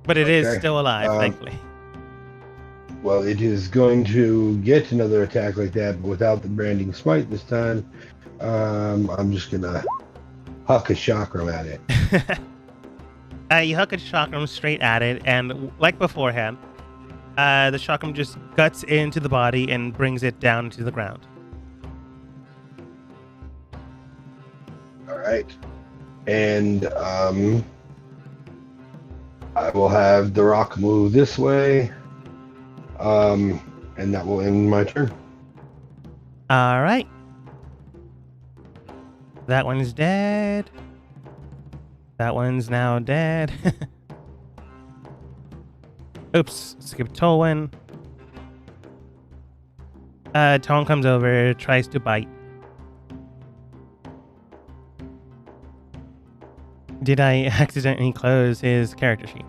but it is still alive, thankfully. Well, it is going to get another attack like that, but without the branding smite this time. I'm just gonna huck a chakram at it. You huck a chakram straight at it, and like beforehand, the chakram just guts into the body and brings it down to the ground. All right, and I will have the rock move this way, and that will end my turn. All right. That one's dead. That one's now dead. Oops, skip Tolwyn. Tone comes over, tries to bite. Did I accidentally close his character sheet?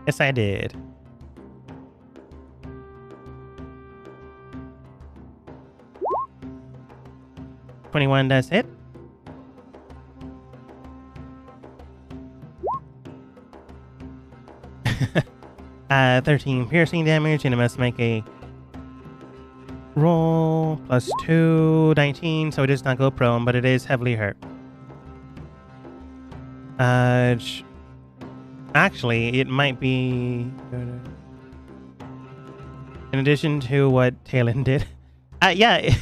Yes, I did. $21 does hit. 13 piercing damage, and it must make a roll plus 2, 19, so it does not go prone, but it is heavily hurt. Actually, it might be in addition to what Talon did. Yeah,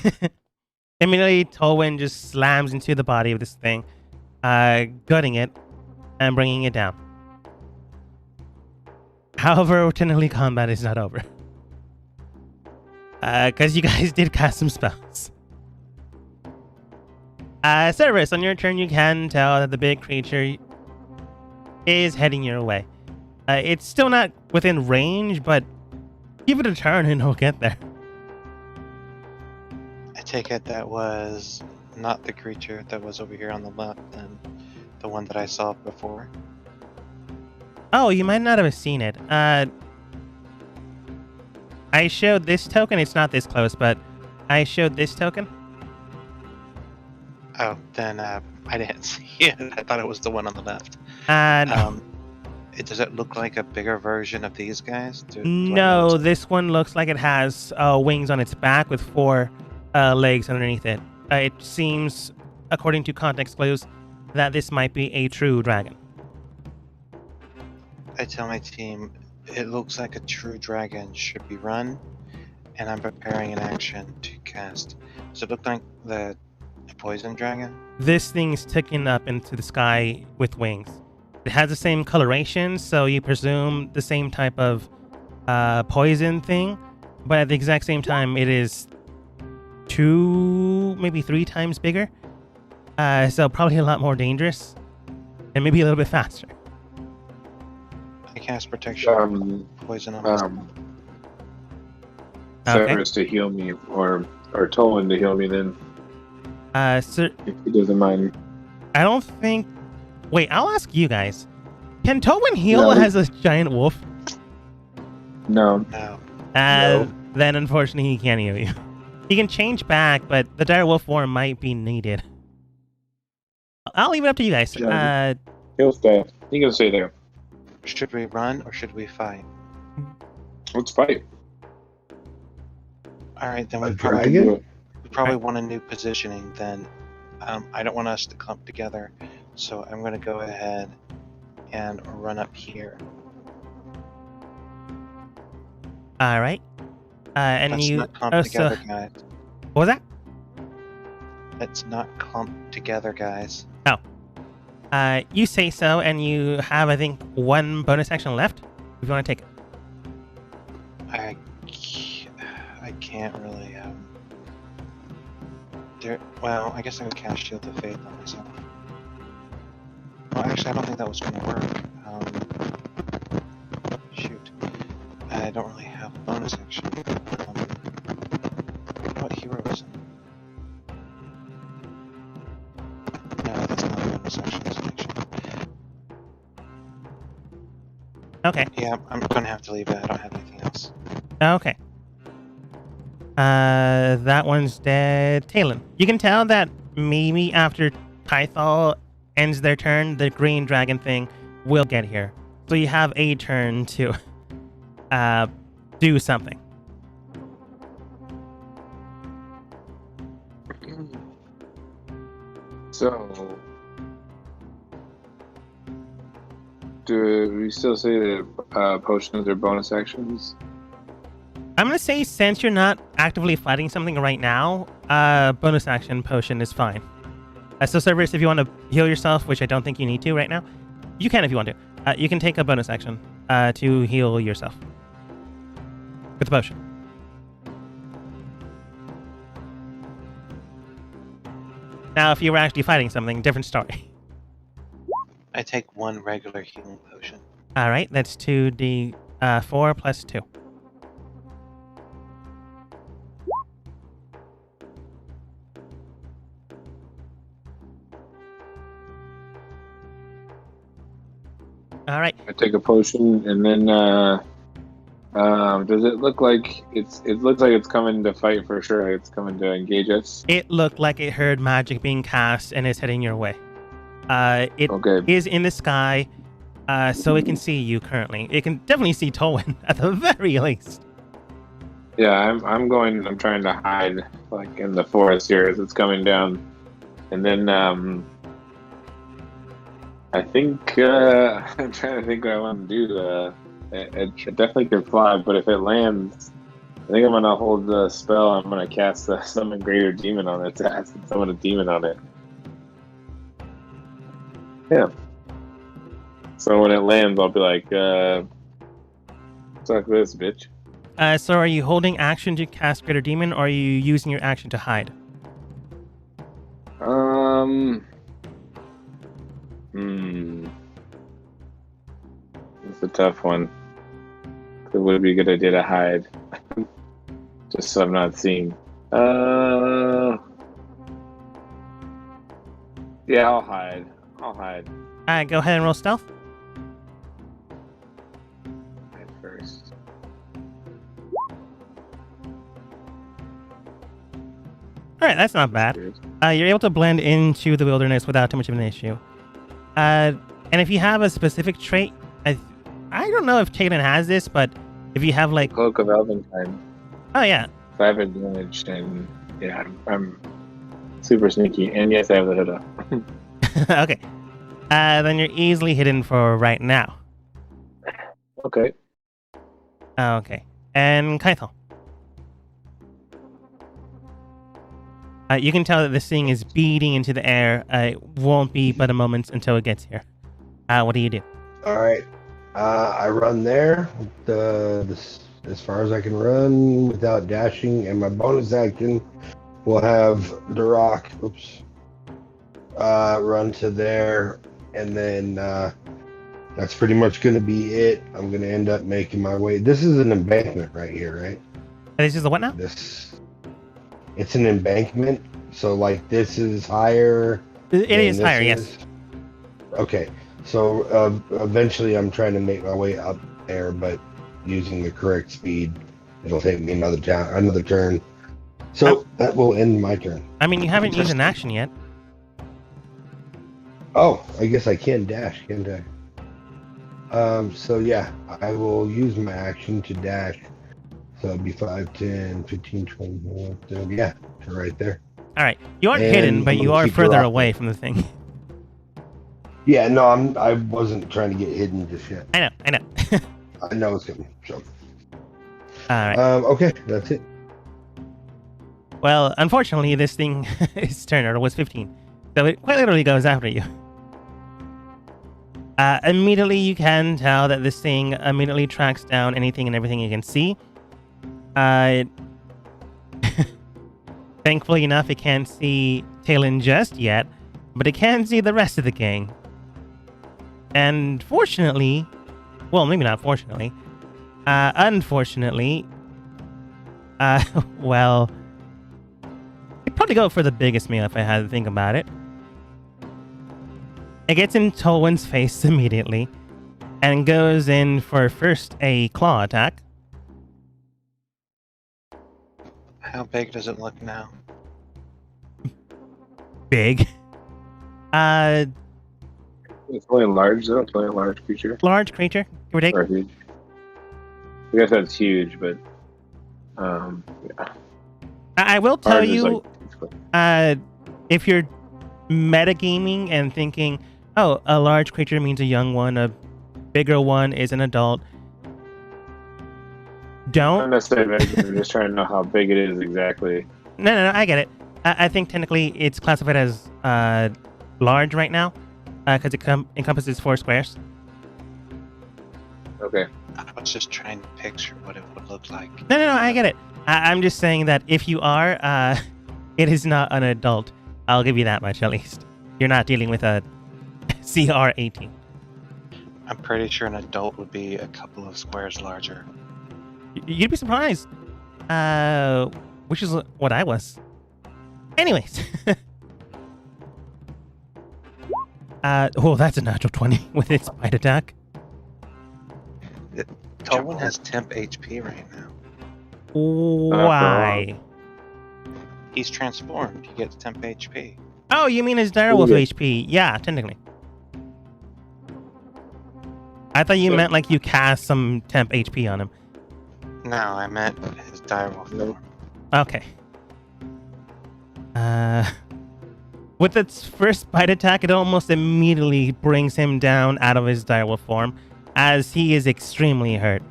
immediately Tolwyn just slams into the body of this thing, gutting it and bringing it down. However, technically combat is not over. Because you guys did cast some spells. Cerberus, on your turn, you can tell that the big creature is heading your way. It's still not within range, but give it a turn and it'll get there. I take it that was not the creature that was over here on the left, and the one that I saw before. Oh, you might not have seen it. I showed this token. It's not this close, but I showed this token. Oh, then I didn't see it. I thought it was the one on the left. No. Does it look like a bigger version of these guys? No, this one looks like it has wings on its back with 4 legs underneath it. It seems, according to context clues, that this might be a true dragon. I tell my team, it looks like a true dragon should be run, and I'm preparing an action to cast. Does it look like the poison dragon? This thing's ticking up into the sky with wings. It has the same coloration, so you presume the same type of poison thing, but at the exact same time, it is 2, maybe 3 times bigger. So probably a lot more dangerous, and maybe a little bit faster. I cast protection poison on myself. Cerberus to heal me, or Tolan to heal me then. Sir, if he doesn't mind. I don't think. Wait, I'll ask you guys. Can Tolwyn heal No. as a giant wolf? No. No. No. Then unfortunately he can't heal you. He can change back, but the dire wolf form might be needed. I'll leave it up to you guys. Yeah. He'll stay. He can stay there. Should we run or should we fight? Let's fight. All right, then A we dragon? probably want a new positioning. Then I don't want us to clump together, so I'm going to go ahead and run up here. All right. And Let's you not clump also. together, guys. What was that? Let's not clump together, guys. You say so, and you have, I think, 1 bonus action left. If you want to take it. I can't really. Well, I guess I would cast Shield of Faith on myself. Well, actually, I don't think that was going to work. Shoot. I don't really have a bonus action. What hero Okay. Yeah, I'm gonna have to leave it. I don't have anything else. Okay. That one's dead. Talon. You can tell that maybe after Pythol ends their turn, the green dragon thing will get here. So you have a turn to do something. So, do we still say that potions are bonus actions? I'm going to say since you're not actively fighting something right now, bonus action potion is fine. So Cerberus, if you want to heal yourself, which I don't think you need to right now, you can if you want to. You can take a bonus action to heal yourself with the potion. Now, if you were actually fighting something, different story. I take one regular healing potion. All right, that's 2d4 plus 2. All right. I take a potion, and then does it look like it looks like it's coming to fight for sure? It's coming to engage us. It looked like it heard magic being cast and is heading your way. It Okay. is in the sky, so it can see you currently. It can definitely see Tolwyn at the very least. Yeah, I'm trying to hide like in the forest here as it's coming down, and then I think I'm trying to think what I want to do. It definitely can fly, but if it lands, I think I'm gonna hold the spell. I'm gonna cast the summon greater demon on it to summon a demon on it. Yeah. So when it lands, I'll be like, "Suck this, bitch." So are you holding action to cast Greater Demon, or are you using your action to hide? It's a tough one. It would be a good idea to hide, just so I'm not seen. Yeah, I'll hide. Go ahead and roll stealth. Hide first. All right, that's not bad. You're able to blend into the wilderness without too much of an issue. And if you have a specific trait, I don't know if Talon has this, but if you have like Cloak of Elventine. Oh yeah. 5 advantage, and yeah, I'm super sneaky, and yes, I have the hood up. Okay. Then you're easily hidden for right now. Okay. Okay. And Kaithal. You can tell that this thing is beating into the air. It won't be but a moment until it gets here. What do you do? All right. I run there as far as I can run without dashing, and my bonus action will have Duroc. Run to there, and then that's pretty much going to be it. I'm going to end up making my way. This is an embankment right here, right? This is the what now? It's an embankment, so like this is higher. It is higher, yes. Okay. So eventually I'm trying to make my way up there, but using the correct speed, it'll take me another turn. So that will end my turn. I mean, you haven't used an action yet. Oh, I guess I can dash, can't I? So yeah, I will use my action to dash. So it'll be 5, 10, 15, 20, 30, yeah, right there. All right. You aren't hidden, but you are further away from the thing. Yeah, no, I wasn't trying to get hidden just yet. I know. I know it's coming. So. All right. Okay, that's it. Well, unfortunately, this thing, its turn order was 15. So it quite literally goes after you. Immediately, you can tell that this thing immediately tracks down anything and everything you can see. Thankfully enough, it can't see Talon just yet, but it can see the rest of the gang. And fortunately, well, maybe not fortunately, unfortunately, well, I'd probably go for the biggest meal if I had to think about it. It gets in Tolwyn's face immediately, and goes in for first a claw attack. How big does it look now? Big. It's only large though. It's only a large creature. Large creature, give or take. Or huge. I guess that's huge, but yeah. I will tell Large is you, if you're metagaming and thinking, oh, a large creature means a young one, a bigger one is an adult. Not Don't. necessarily. I'm just trying to know how big it is exactly. No, I get it. I think technically it's classified as large right now because it encompasses 4 squares. Okay. I was just trying to picture what it would look like. No, I get it. I'm just saying that if you are, it is not an adult. I'll give you that much at least. You're not dealing with a CR 18. I'm pretty sure an adult would be a couple of squares larger. You'd be surprised. Which is what I was. Anyways. Oh, that's a natural 20 with its bite attack. Tolwyn has temp HP right now. Why? He's transformed. He gets temp HP. Oh, you mean his direwolf HP? Yeah, technically. I thought you meant like you cast some temp HP on him. No, I meant his direwolf form. Okay. With its first bite attack, it almost immediately brings him down out of his direwolf form, as he is extremely hurt.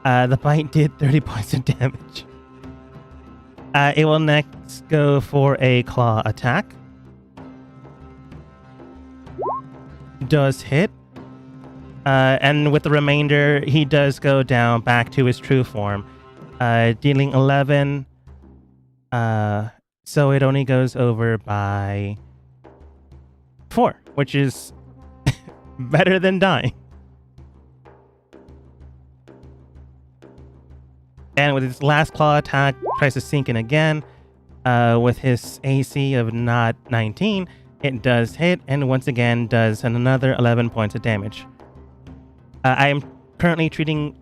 The bite did 30 points of damage. It will next go for a claw attack. Does hit. And with the remainder, he does go down back to his true form, dealing 11. So it only goes over by 4, which is better than dying. And with his last claw attack, tries to sink in again. With his AC of not 19, it does hit, and once again does another 11 points of damage. I am currently treating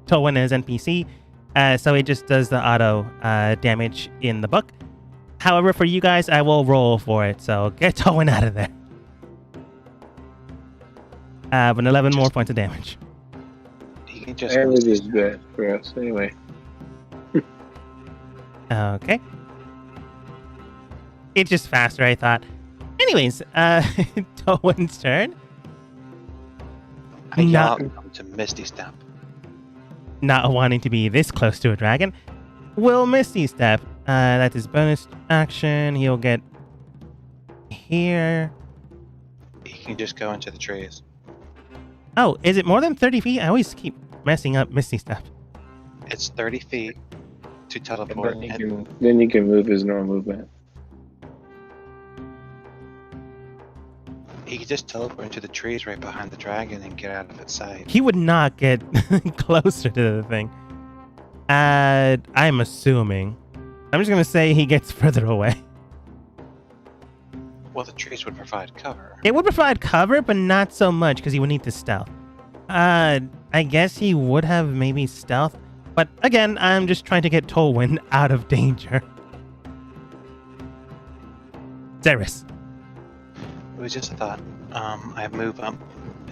Tolwyn as NPC, so it just does the auto damage in the book. However, for you guys, I will roll for it, so get Tolwyn out of there. But 11 more points of damage. He can just Damage is bad for us anyway. Okay. It's just faster, I thought. Anyways, Tolwyn's turn. I yell to Misty Step. Not wanting to be this close to a dragon, will Misty Step. That's his bonus action. He'll get here. He can just go into the trees. Oh, is it more than 30 feet? I always keep messing up Misty Step. It's 30 feet to teleport. Then he can move his normal movement. He can just teleport into the trees right behind the dragon and get out of its sight. He would not get closer to the thing. I'm assuming. I'm just going to say he gets further away. Well, the trees would provide cover. It would provide cover, but not so much because he would need to stealth. I guess he would have maybe stealth. But again, I'm just trying to get Tolwyn out of danger. Zeris. It was just a thought. I move up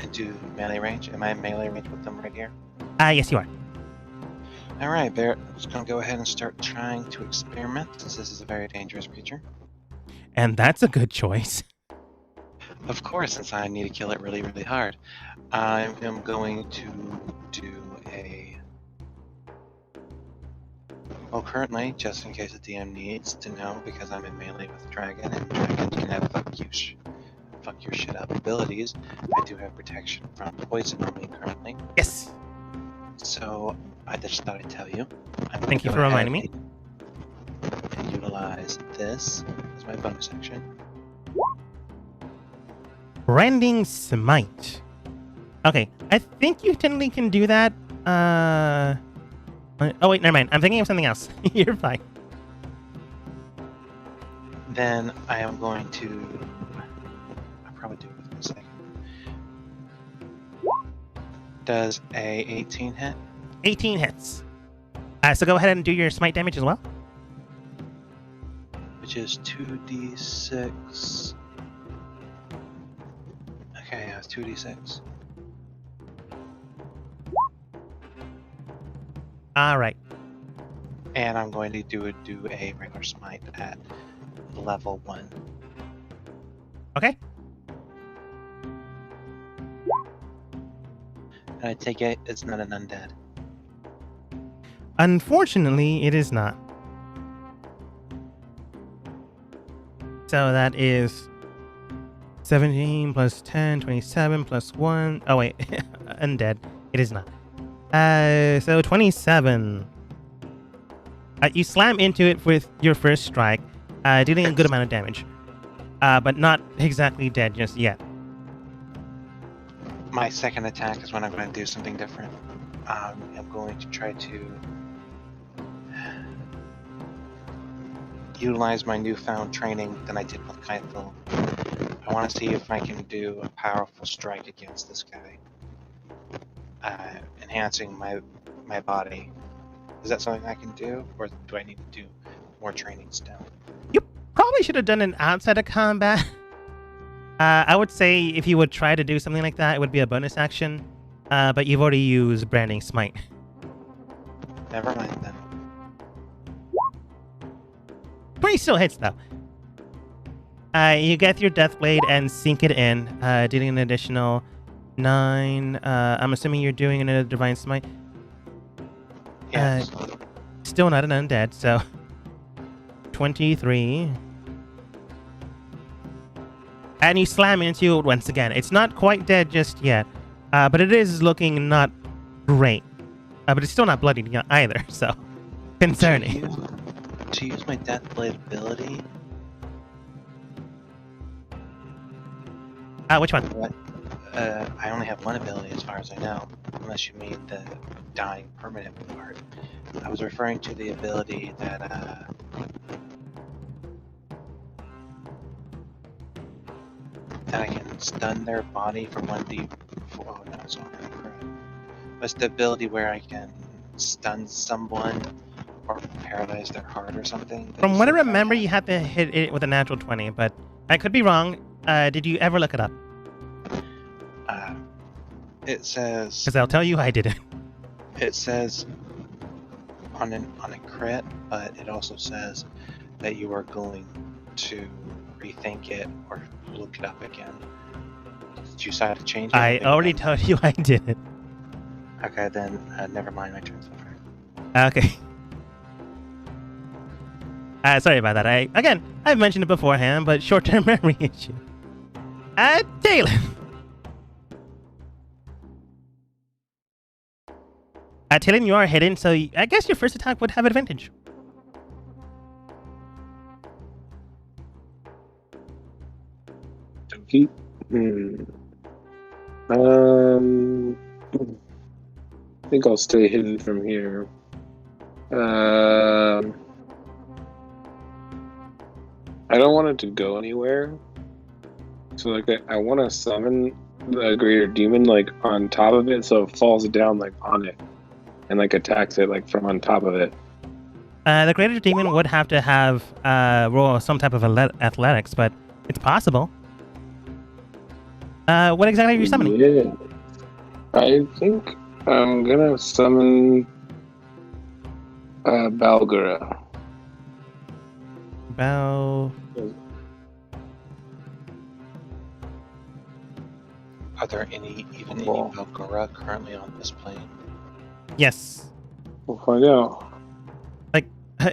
into melee range. Am I in melee range with them right here? Yes, you are. Alright, Barrett. I'm just going to go ahead and start trying to experiment, since this is a very dangerous creature. And that's a good choice. Of course, since I need to kill it really, really hard. I am going to do a... Well, currently, just in case the DM needs to know, because I'm in melee with Dragon, and Dragon can have fuck your shit up abilities, I do have protection from poison on me currently. Yes. So, I just thought I'd tell you. Thank you for reminding me. And utilize this as my bonus action. Branding Smite. Okay, I think you technically can do that. Oh wait, never mind. I'm thinking of something else. You're fine. Then I am going to... I'll probably do it in a second. Does a 18 hit? 18 hits. So go ahead and do your smite damage as well. Which is 2d6. Okay, yeah, it's 2d6. All right. And I'm going to do a regular smite at level 1. Okay. And I take it it's not an undead. Unfortunately, it is not. So that is 17 plus 10, 27 plus 1. Oh, wait. Undead. It is not. So 27. You slam into it with your first strike, dealing a good amount of damage. But not exactly dead just yet. My second attack is when I'm going to do something different. I'm going to try to utilize my newfound training that I did with Kaito. I want to see if I can do a powerful strike against this guy, enhancing my body. Is that something I can do, or do I need to do more training still? You probably should have done it outside of combat. I would say if you would try to do something like that, it would be a bonus action. But you've already used Branding Smite. Never mind then. 20 still hits, though. You get your Death Blade and sink it in, dealing an additional 9. I'm assuming you're doing another Divine Smite. Yes. Still not an undead, so 23. And you slam into it once again. It's not quite dead just yet, but it is looking not great. But it's still not bloody either, so concerning. To use my Death Blade ability? Which one? What? I only have one ability as far as I know, unless you mean the dying permanent part. I was referring to the ability that I can stun their body for 1d. Oh no, it's not correct. What's the ability where I can stun someone or paralyze their heart or something? From what I remember, you have to hit it with a natural 20, but I could be wrong. Did you ever look it up? It says. Because I'll tell you I didn't. It says on a crit, but it also says that you are going to rethink it or look it up again. Did you decide to change it? I already told you I didn't. Okay, then never mind. My turn's over. Okay. Sorry about that. I've mentioned it beforehand, but short-term memory issue. Talon. Talon, you are hidden, so I guess your first attack would have advantage. Okay. I think I'll stay hidden from here. I don't want it to go anywhere. So like I want to summon the greater demon like on top of it, so it falls down like on it, and like attacks it like from on top of it. The greater demon would have to have roll some type of athletics, but it's possible. What exactly are you summoning? Yeah, I think I'm gonna summon Balgura. Are there any Valkyra currently on this plane? Yes. We'll find out. Like,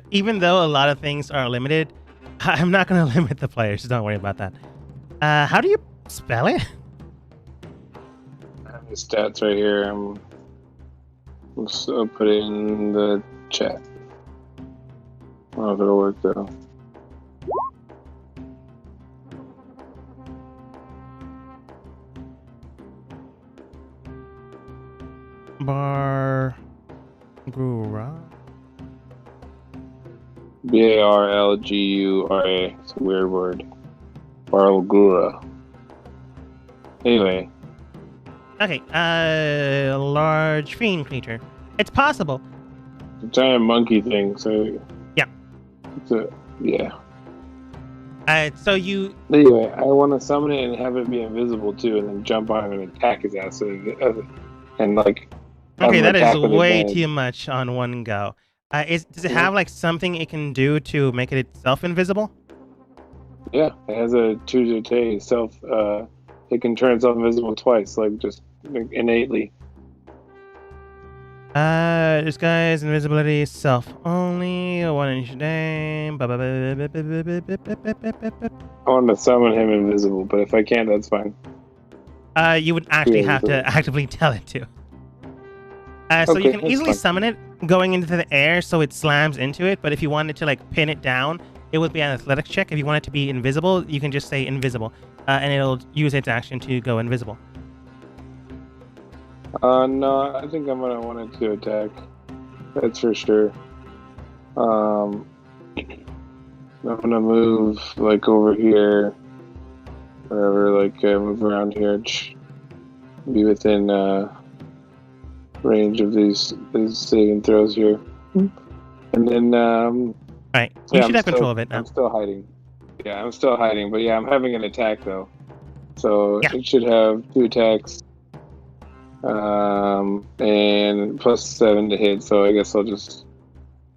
even though a lot of things are limited, I'm not going to limit the players, so don't worry about that. How do you spell it? I have the stats right here. I'll put it in the chat. I don't know if it'll work though. Bargura. Barlgura. It's a weird word. Barlgura. Anyway, Okay, large fiend creature. It's possible. The giant monkey thing. So Yeah. Yeah. So you. Anyway, I want to summon it and have it be invisible too, and then jump on him and attack his ass, and like. Have Okay, him that is attack with way advantage. too much on one go. Does it Yeah. have like something it can do to make it itself invisible? Yeah, it has a Tujute self. It can turn itself invisible twice, like just innately. This guy's invisibility self only 1 inch a day. I want to summon him invisible, but if I can't, that's fine. You would actually Yeah, have to invisible. actively tell it to. So Okay, you can that's easily fine. summon it going into the air so it slams into it, but if you wanted to like pin it down, it would be an athletics check. If you want it to be invisible, you can just say invisible, and it'll use its action to go invisible. No, I think I'm gonna want it to attack. That's for sure. I'm gonna move like over here, wherever, like move around here, be within range of these saving throws here, and then Right, you should have control of it now. I'm still hiding. Yeah, I'm still hiding, but yeah, I'm having an attack though, so Yeah. it should have 2 attacks. And +7 to hit, so I guess I'll just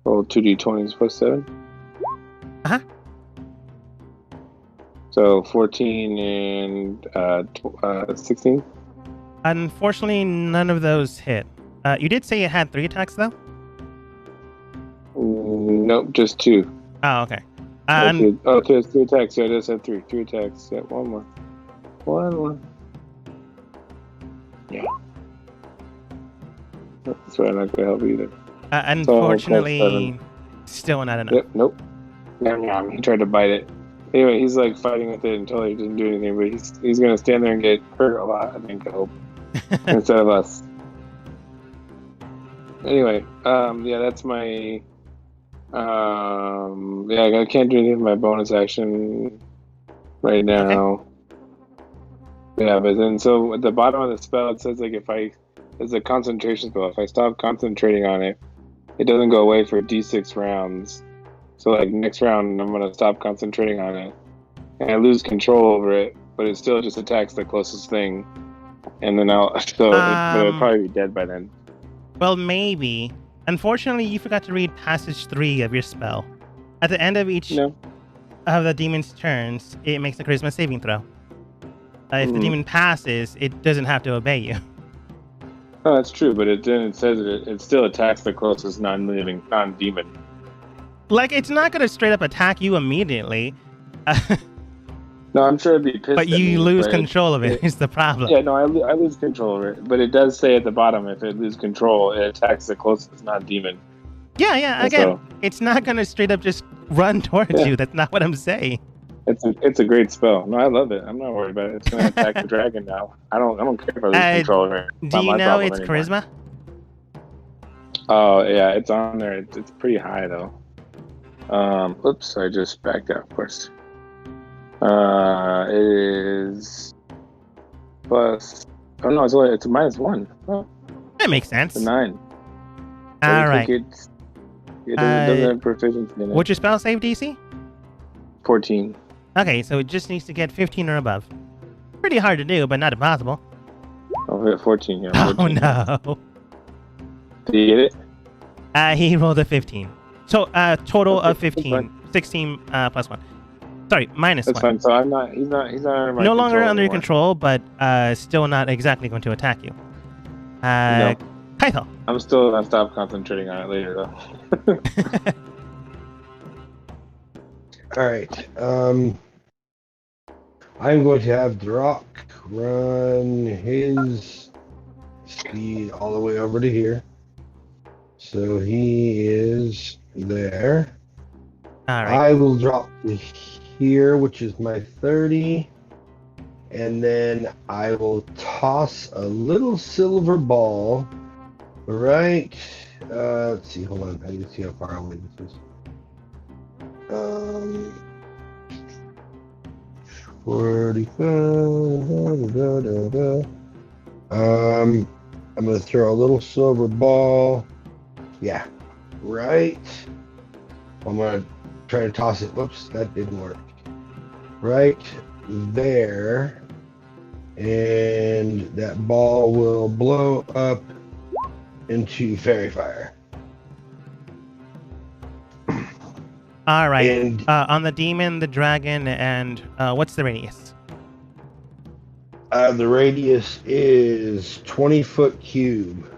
roll 2d20s +7. Uh-huh. So 14 and 16. Unfortunately, none of those hit. You did say it had 3 attacks though? Nope, just 2. Oh, okay. There's 3 attacks. Yeah, I just had 3 attacks. Yeah, one more. One more. Yeah. That's why I'm not gonna help either. Unfortunately, still not enough. Yep, nope. Yum. He tried to bite it. Anyway, he's like fighting with it until he doesn't do anything, but he's gonna stand there and get hurt a lot, I think, I hope. Instead of us. Anyway, yeah, that's my I can't do anything with my bonus action right now. Okay. Yeah, but then so at the bottom of the spell it says like it's a concentration spell. If I stop concentrating on it, it doesn't go away for D6 rounds. So like next round I'm gonna stop concentrating on it. And I lose control over it, but it still just attacks the closest thing. And then but it'll probably be dead by then. Well, maybe. Unfortunately, you forgot to read passage 3 of your spell. At the end of each of the demon's turns, it makes a charisma saving throw. If the demon passes, it doesn't have to obey you. Oh, that's true, but it says it still attacks the closest non-demon. Like, it's not going to straight up attack you immediately. No, I'm sure it'd be pissed. But you lose control of it, is the problem. Yeah, no, I lose control of it. But it does say at the bottom, if it loses control, it attacks the closest non-demon. Yeah, again, it's not going to straight up just run towards you. That's not what I'm saying. It's a great spell. No, I love it. I'm not worried about it. It's going to attack the dragon now. I don't care if I lose control of it. Do you know its charisma? Oh, yeah, it's on there. It's pretty high, though. Oops, I just backed out, of course. It is plus. Oh no, it's a -1. Oh, that makes sense. It's a 9. All right. It doesn't have proficiency in it. What's your spell save DC? 14. Okay, so it just needs to get 15 or above. Pretty hard to do, but not impossible. I'll hit 14 here. 14. Oh no. Did you get it? He rolled a 15. So total of 15. 16 plus 1. Sorry, minus That's 1. fine. So he's not under my no longer control under your anymore. control, but still not exactly going to attack you. No. Kaito. I'm still gonna stop concentrating on it later though. All right. I'm going to have Drock run his speed all the way over to here. So he is there. All right. I will drop to here, which is my 30. And then I will toss a little silver ball right. Let's see. Hold on. I need to see how far away this is. 45. I'm gonna throw a little silver ball. Yeah, right. I'm gonna try to toss it. Whoops, that didn't work. Right there, and that ball will blow up into fairy fire. All right. And On the demon, the dragon, and what's the radius? the radius is 20-foot cube.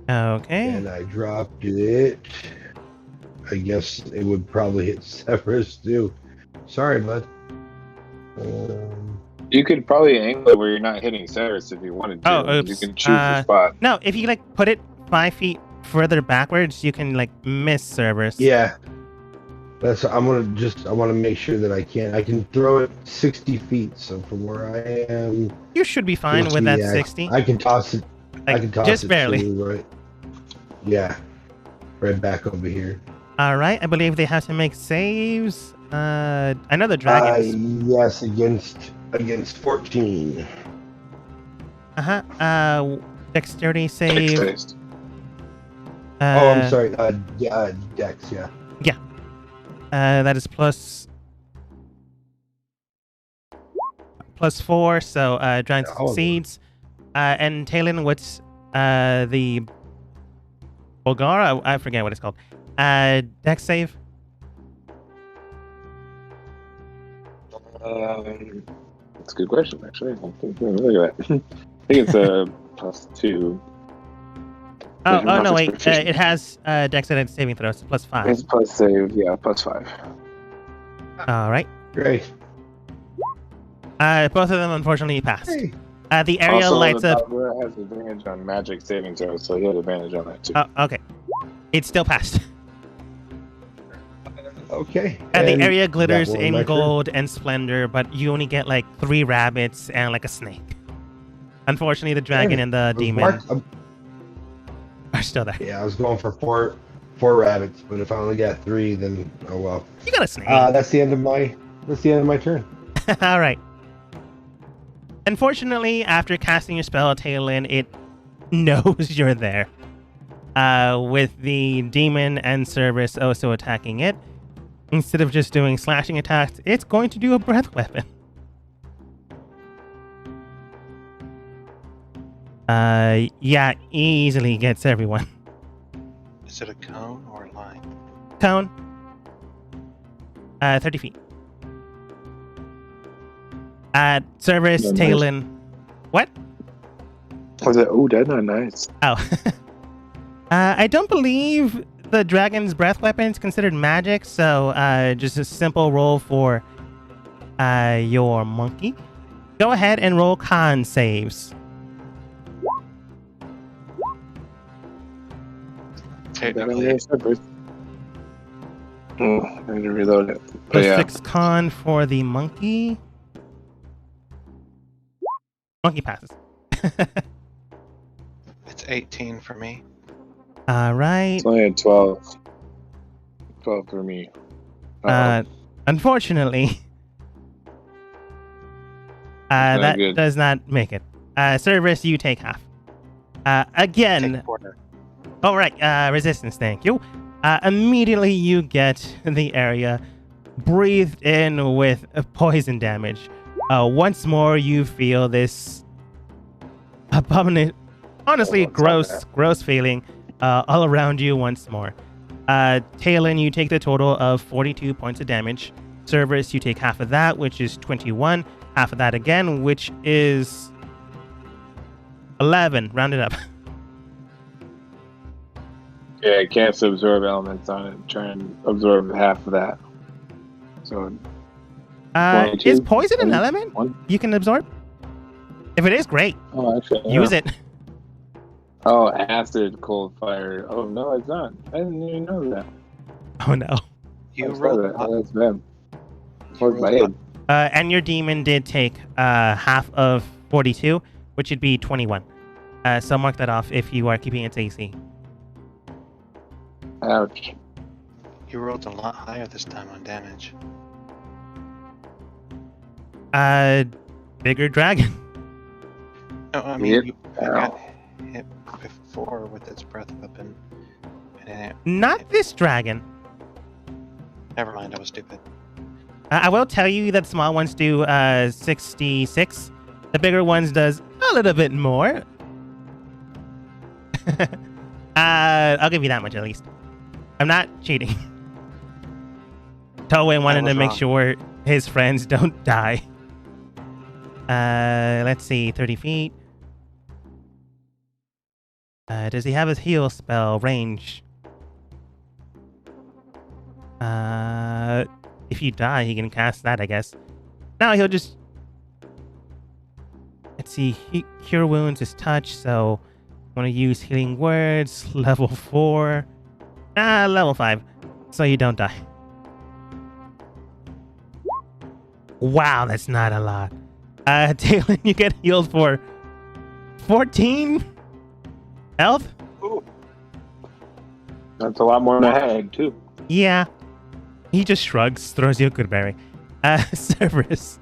Okay. And I dropped it. I guess it would probably hit Severus too. Sorry, bud. You could probably angle it where you're not hitting Cyrus if you wanted to. Oh, oops. You can choose the spot. No, if you like put it 5 feet further backwards, you can like miss Cerberus. Yeah. I want to make sure that I can throw it 60 feet. So from where I am, You should be fine with that 60. I can toss it. Like, I can toss just it barely. to, right. Yeah. Right back over here. All right. I believe they have to make saves. Another dragon. Yes, against 14. Dexterity save. Text-based. I'm sorry. Dex. Yeah. That is plus 4, so dragon succeeds. And Talon, what's the Bulgar? I forget what it's called. Dex save. That's a good question, actually. Look at that. I think it's a +2. Oh no, wait. It has Dexterity saving throws, plus 5. It's plus save, yeah, +5. All right. Great. Both of them unfortunately passed. Hey. The area Also, lights the up. Bulgar has advantage on magic saving throws, so he had advantage on that too. Okay. It still passed. Okay. And the area that glitters was in my turn. gold and splendor, but you only get like 3 rabbits and like a snake. Unfortunately, the dragon and the demon are still there. Yeah, I was going for four rabbits, but if I only got 3, then oh well. You got a snake. That's the end of my turn. All right. Unfortunately, after casting your spell, Talon, it knows you're there. With the demon and Cerberus also attacking it, instead of just doing slashing attacks, it's going to do a breath weapon. Yeah, easily gets everyone. Is it a cone or a line? Cone. 30 feet. Cerberus, Yeah, nice. Talon. What? Was it? Oh, that's not nice. Oh. I don't believe the dragon's breath weapon is considered magic, so just a simple roll for your monkey. Go ahead and roll con saves. Technically, I need to reload it. But Plus yeah, 6 con for the monkey. Monkey passes. it's 18 for me. All right. it's only at 12. 12 for me. Unfortunately, that good. does not make it. Cerberus, you take half. Again. Take a quarter. Oh, right. Resistance, thank you. Immediately you get the area breathed in with poison damage. Once more, you feel this abominable, honestly, gross feeling all around you once more. Talon, you take the total of 42 points of damage. Cerberus, you take half of that, which is 21. Half of that again, which is 11. Round it up. Yeah, it can't absorb elements on it. Try and absorb half of that. So, 22, is poison an 20, element 1. you can absorb? If it is, great. Oh, actually, Use yeah. it. Oh, acid, cold fire. Oh no, it's not. I didn't even know that. Oh no. You I saw rolled that. up. Oh, that's bad. You Towards my rolled head. And your demon did take half of 42, which would be 21. So mark that off if you are keeping its AC. Ouch. You rolled a lot higher this time on damage. bigger dragon. No, I mean, Yep. I got hit before with its breath weapon. And Not this dragon. never mind, I was stupid. I will tell you that small ones do 66. The bigger ones does a little bit more. I'll give you that much at least. I'm not cheating. Toei wanted to was make wrong. sure his friends don't die. Let's see, 30 feet. Does he have his heal spell range? If you die, he can cast that, I guess. No, he'll just... Let's see, Cure Wounds is touch, so... I want to use Healing Words, level 4. Level 5, so you don't die. Wow, that's not a lot. Talon, you get healed for 14 health? Ooh. That's a lot more than I had, too. Yeah. He just shrugs, throws you a good berry. Cerberus.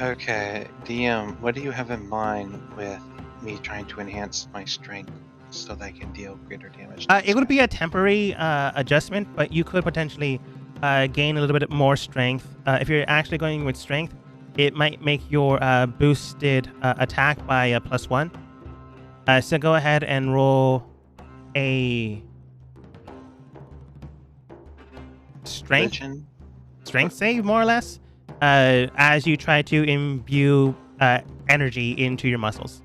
Okay, DM, what do you have in mind with me trying to enhance my strength so that I can deal greater damage? It would be a temporary adjustment, but you could potentially gain a little bit more strength. If you're actually going with strength, it might make your boosted attack by a +1. So go ahead and roll a strength save, more or less, as you try to imbue energy into your muscles.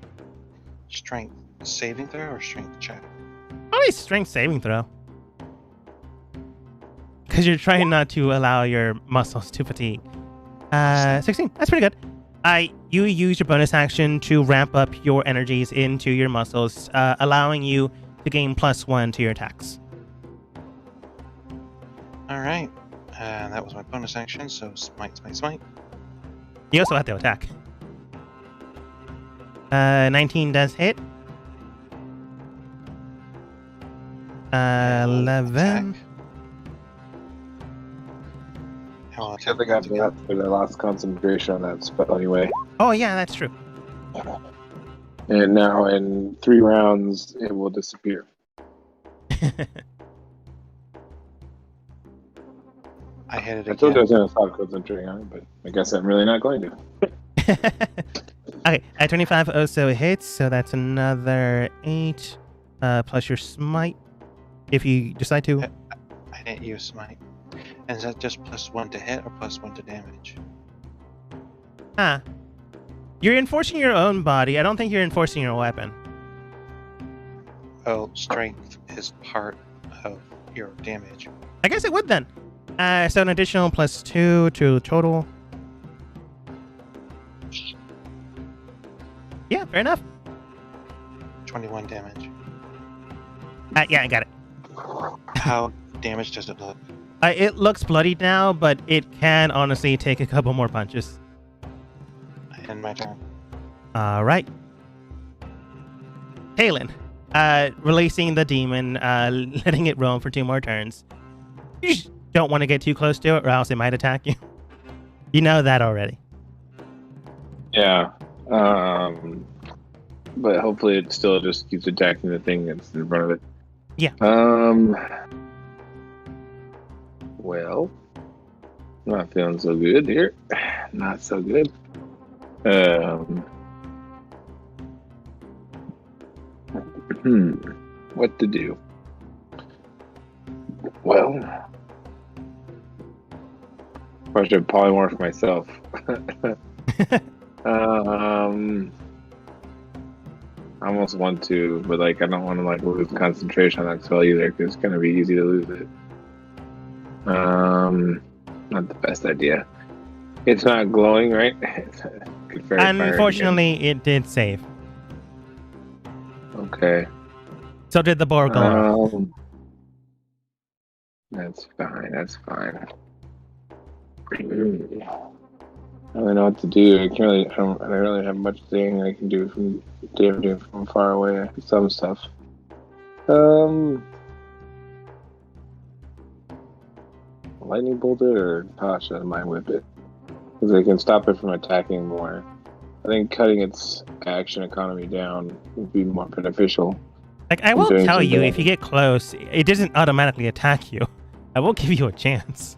Strength saving throw or strength check? Probably strength saving throw. Because you're trying not to allow your muscles to fatigue. 16. That's pretty good. You use your bonus action to ramp up your energies into your muscles, allowing you to gain +1 to your attacks. Alright, that was my bonus action, so smite. You also have to attack. 19 does hit. 11. Attack. I'll I attack think once after again. that, but I lost concentration on that spell anyway. Oh, yeah, that's true. And now in 3 rounds, it will disappear. I hit it I told you I again. was going to stop concentrating on it, but I guess I'm really not going to. Okay, 25 also hits, so that's another 8 plus your smite, if you decide to. I didn't use smite. And is that just +1 to hit or +1 to damage? You're enforcing your own body. I don't think you're enforcing your weapon. Oh, strength is part of your damage. I guess it would then. So an additional +2 to total. Yeah, fair enough. 21 damage. Yeah, I got it. How damaged does it look? It looks bloody now, but it can honestly take a couple more punches. I end my turn. All right. Talon, releasing the demon, letting it roam for 2 more turns. You just don't want to get too close to it, or else it might attack you. You know that already. Yeah. But hopefully it still just keeps attacking the thing that's in front of it. Yeah. Well, not feeling so good here. Not so good. What to do? Well, I should polymorph myself. I almost want to, but like I don't want to like lose concentration on that spell either, because it's gonna be easy to lose it. Not the best idea. It's not glowing, right? Good fairy fire Unfortunately, it did save. again. Okay. So did the Borgolor. That's fine. That's fine. I don't know what to do. I don't really have much thing I can do from far away. Some stuff. Lightning bolt it or Tasha might whip it. Because they can stop it from attacking more. I think cutting its action economy down would be more beneficial. Like, I I'm will doing tell some you, if damage. you get close, it doesn't automatically attack you. I will give you a chance.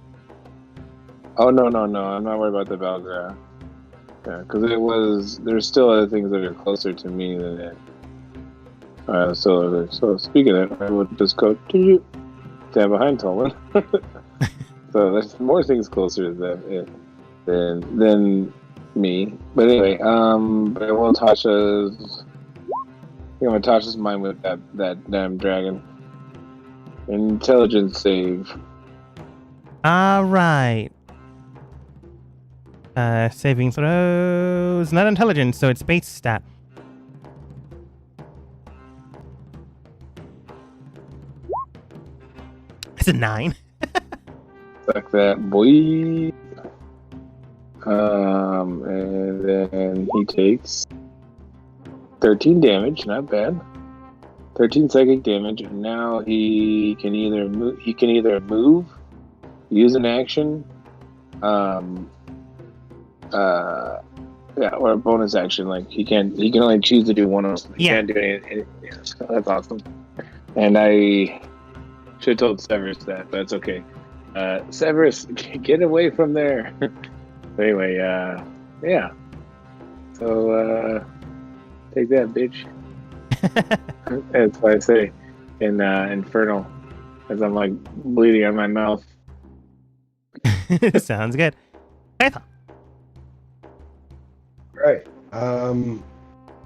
Oh, no. I'm not worried about the Valgra. Yeah, because there's still other things that are closer to me than it. So speaking of that, I would just go stand behind Tolman. So there's more things closer than me. But anyway, but I will Tasha's. I'm gonna Tasha's mind with that damn dragon. Intelligence save. All right. Saving throws. Not intelligence, so it's base stat. It's a 9. Like that, boy. And then he takes 13 damage. Not bad. 13 psychic damage, and now he can either move, use an action, or a bonus action. Like he can only choose to do one of them. He can't do anything. Yeah, so that's awesome. And I should have told Severus that, but it's okay. Severus, get away from there. Anyway, yeah. So take that, bitch. That's what I say in Infernal, as I'm like bleeding on my mouth. Sounds good. Python. Right.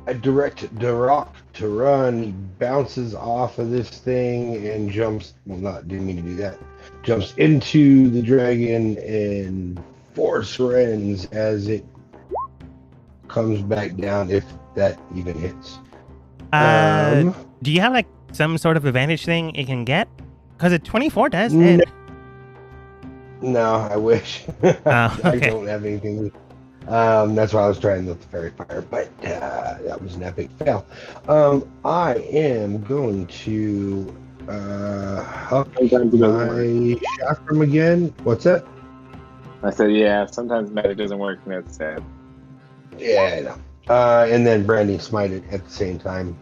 I direct Duroc to run. He bounces off of this thing and jumps. Well, didn't mean to do that. Jumps into the dragon and force rends as it comes back down, if that even hits. Do you have like some sort of advantage thing it can get? Because a 24 does hit. No, I wish. Okay. I don't have anything. That's why I was trying with the fairy fire, but that was an epic fail. I am going to huck my chakram again. What's that? I said, yeah, sometimes magic doesn't work, and that's sad. Yeah, I know. And then branding smite it at the same time.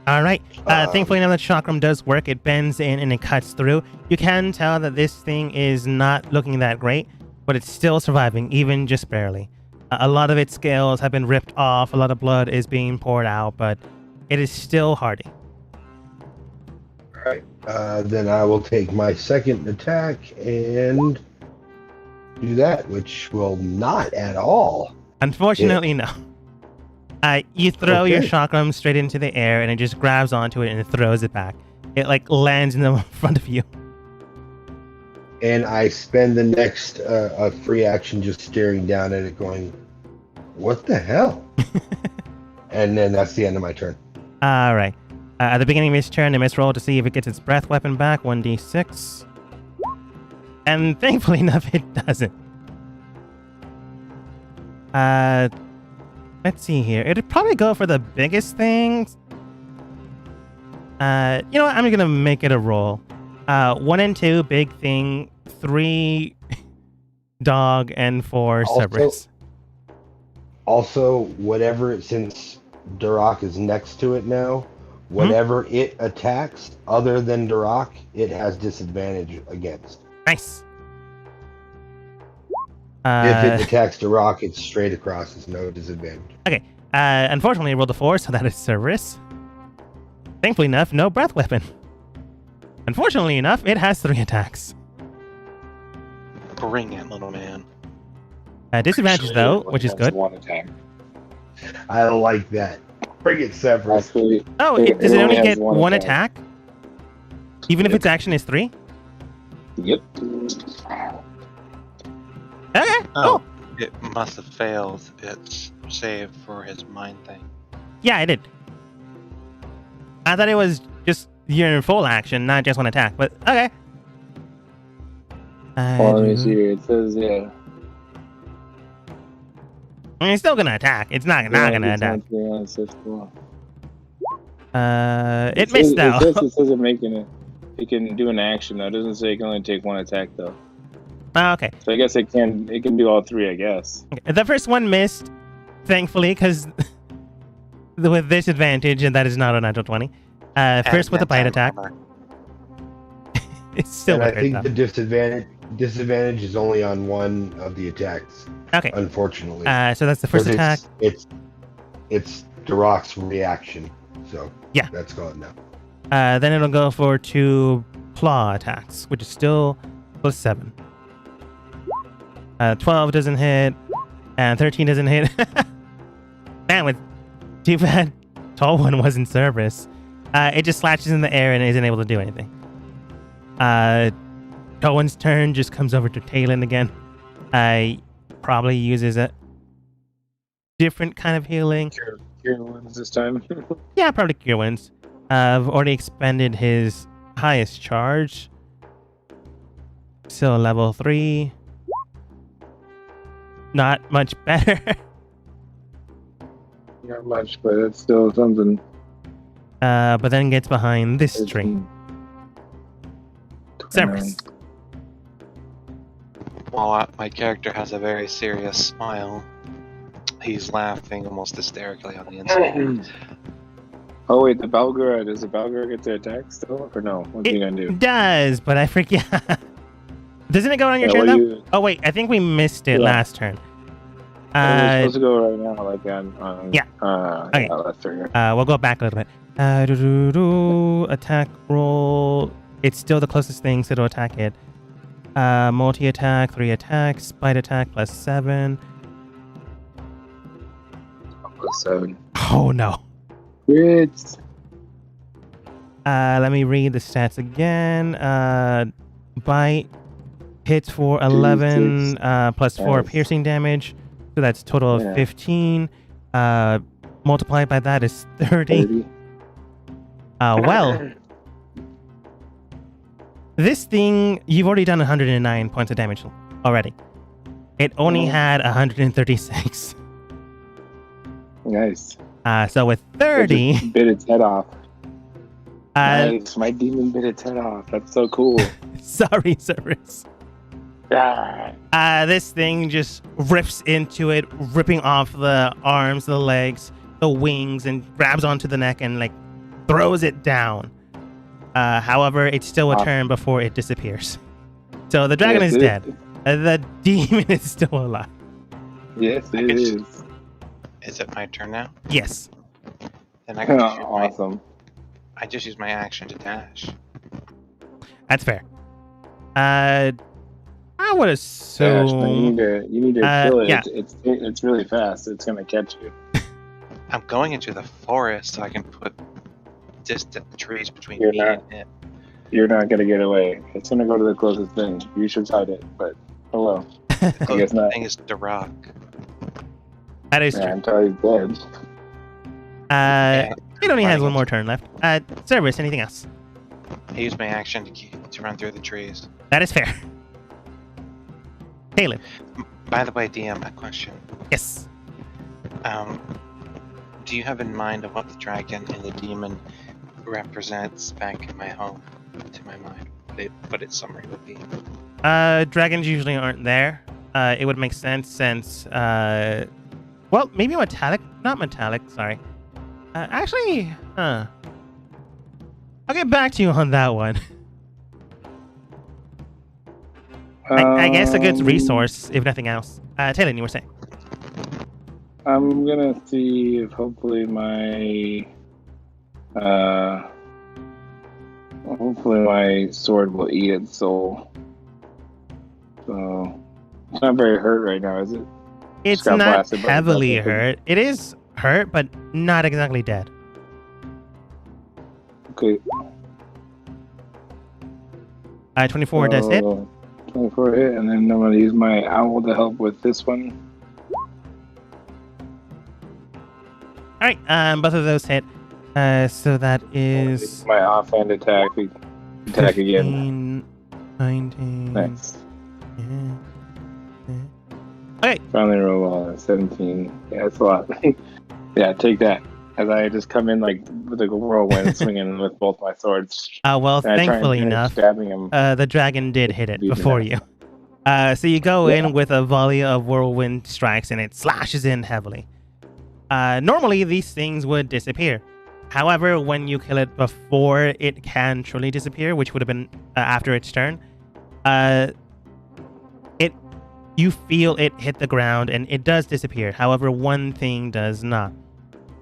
All right. Thankfully, now the chakram does work. It bends in and it cuts through. You can tell that this thing is not looking that great, but it's still surviving, even just barely. A lot of its scales have been ripped off. A lot of blood is being poured out, but it is still hardy. All right. Then I will take my second attack and do that, which will not at all. Unfortunately, no. You throw your chakram straight into the air, and it just grabs onto it and it throws it back. It like lands in the front of you. And I spend the next free action just staring down at it, going, "What the hell?" And then that's the end of my turn. All right. At the beginning of his turn, the misroll to see if it gets its breath weapon back. 1d6. And thankfully enough, it doesn't. Let's see here. It'd probably go for the biggest things. You know what? I'm going to make it a roll. 1 and 2, big thing. 3, dog, and 4, Cerberus. Also, whatever, since Duroc is next to it now, whatever it attacks other than Duroc, it has disadvantage against. Nice. If it attacks Duroc, it's straight across. There's no disadvantage. Okay. Unfortunately, I rolled a 4, so that is Cerberus. Thankfully enough, no breath weapon. Unfortunately enough, it has 3 attacks. Bring it, little man. Disadvantage though, which is good. One attack. I like that. Bring it, Severus. Oh, does it only get 1 attack? Even if its action is 3? Yep. Okay, Oh, cool. it must have failed its save for his mind thing. Yeah, I did. I thought it was just your full action, not just 1 attack, but okay. Let me see here. It says, yeah. I mean, it's still gonna attack. It's not gonna attack. It missed though. It says it making it. It can do an action though. It doesn't say it can only take 1 attack though. Okay. So I guess it can do all three, I guess. Okay. The first one missed, thankfully, because with disadvantage, and that is not a natural 20. First with a bite attack. It's still And I weird, think though. the disadvantage is only on one of the attacks. Okay. Unfortunately. So that's the first attack. It's Darok's reaction. So yeah, that's gone now. Then it'll go for 2 claw attacks, which is still +7. 12 doesn't hit, and 13 doesn't hit. Man, with too bad tall one was in service. It just slashes in the air and isn't able to do anything. Cohen's turn just comes over to Talon again. Probably uses a different kind of healing. Cure ones this time. Yeah, probably cure wounds. I've already expended his highest charge. Still level 3. Not much better. Not much, but it's still something. But then gets behind this tree. Cerberus. While my character has a very serious smile, he's laughing almost hysterically on the inside. Oh wait, does the Balgur get to attack still, or no? What's he gonna do? It does, but I forget. Doesn't it go on your turn though? Oh wait, I think we missed it last turn. We're supposed to go right now, like on. Yeah. Okay. Yeah, that's fair. We'll go back a little bit. Attack roll. It's still the closest thing, so it'll attack it. Multi-attack, 3 attacks, bite attack +7. +7. Oh no. Crits. Let me read the stats again. Bite hits for 11 +4 piercing damage, so that's total of 15. Multiplied by that is 30. Well, this thing, you've already done 109 points of damage already. It only had 136. Nice. So with 30... It just bit its head off. Nice. My demon bit its head off. That's so cool. Sorry, Cerberus. Ah. This thing just rips into it, ripping off the arms, the legs, the wings, and grabs onto the neck and like throws it down. However, it's still a turn before it disappears. So the dragon is dead. The demon is still alive. Yes, it is. Is it my turn now? Yes. Then I can just awesome. I just use my action to dash. That's fair. I would assume. You need to kill it. Yeah. It's really fast. It's gonna catch you. I'm going into the forest so I can put distant trees between You're me not. and it. You're not gonna get away. It's gonna go to the closest thing. You should fight it, but hello. I guess not. The thing is Darok. That is true. Until he's dead. It only has one more turn left. Cerberus, anything else? I use my action to run through the trees. That is fair. Caleb. By the way, DM, a question. Yes. Do you have in mind of what the dragon and the demon represents back in my home? To my mind, what its summary would be. Dragons usually aren't there. It would make sense since, well, maybe metallic, not metallic. Sorry. Actually, I'll get back to you on that one. I guess a good resource, if nothing else. Taylor, you were saying. I'm gonna see if hopefully my sword will eat its soul. So it's not very hurt right now, is it? It's not heavily hurt. It is hurt, but not exactly dead. Okay. 24 does hit. 24 hit, and then I'm gonna use my owl to help with this one. All right, both of those hit. So that is my offhand attack. Attack 15, again. 19. Nice. Okay. Finally roll 17. Yeah, that's a lot. Yeah, take that. As I just come in like with a whirlwind, swinging with both my swords. Well, thankfully enough, stabbing him. the dragon did hit it before you. So you go in with a volley of whirlwind strikes, and it slashes in heavily. Normally, these things would disappear. However, when you kill it before it can truly disappear, which would have been after its turn, you feel it hit the ground, and it does disappear. However, one thing does not.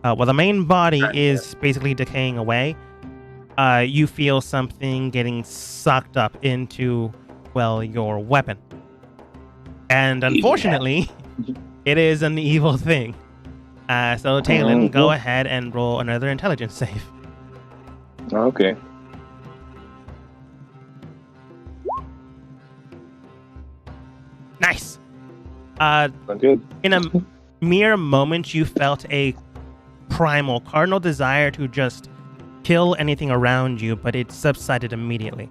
While the main body is basically decaying away, you feel something getting sucked up into, well, your weapon. And unfortunately, it is an evil thing. So, Talon, go ahead and roll another intelligence save. Okay. Nice. Good. In a mere moment, you felt a primal, cardinal desire to just kill anything around you, but it subsided immediately.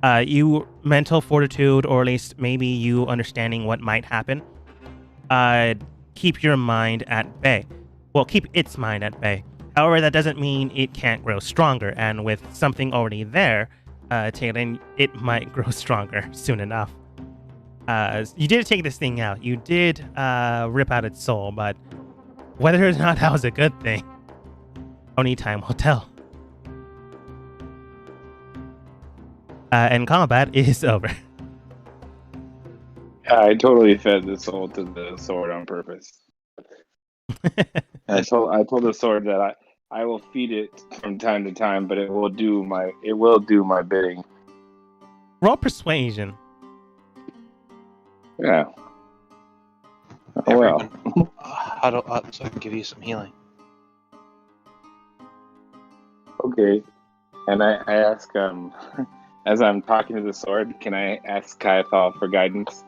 You mental fortitude, or at least maybe you understanding what might happen, keep your mind at bay. Well, keep its mind at bay. However, that doesn't mean it can't grow stronger, and with something already there, Talon, it might grow stronger soon enough. You did take this thing out. You did rip out its soul, but whether or not that was a good thing, only time will tell. And combat is over. I totally fed the soul to the sword on purpose. I told the sword that I will feed it from time to time, but it will do my bidding. Roll persuasion. Yeah. Oh, well. So I can give you some healing. Okay. And I ask, as I'm talking to the sword, can I ask Kaiathal for guidance?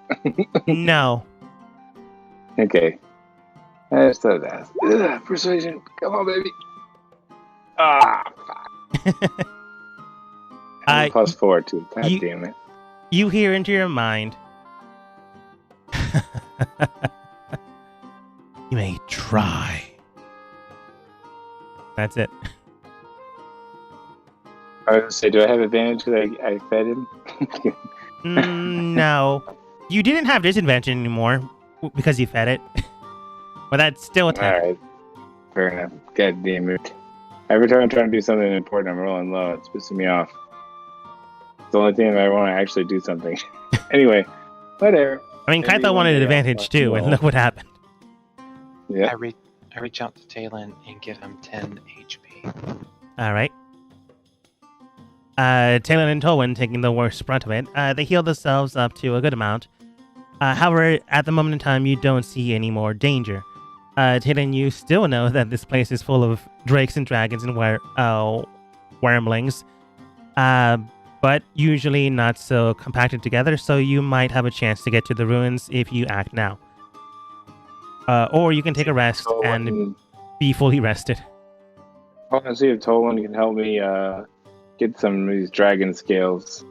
No. Okay. I just thought to ask. Persuasion. Come on, baby. Fuck. +4 too. God damn it. You hear into your mind. You may try. That's it. I was going to say, do I have advantage because I fed him? No. You didn't have disadvantage anymore because you fed it. But that's still a 10. Alright. Fair enough. God damn it. Every time I'm trying to do something important, I'm rolling low. It's pissing me off. It's the only thing that I want to actually do something. Anyway, whatever. I mean, Kaito wanted an advantage too, and look what happened. Yeah. I reach out to Talon and give him 10 HP. Alright. Talon and Tolwyn taking the worst brunt of it. They heal themselves up to a good amount. However, at the moment in time, you don't see any more danger. Talon, you still know that this place is full of drakes and dragons and wormlings. But usually not so compacted together, so you might have a chance to get to the ruins if you act now. Or you can take a rest and be fully rested. I want to see if Tolwyn can help me get some of these dragon scales.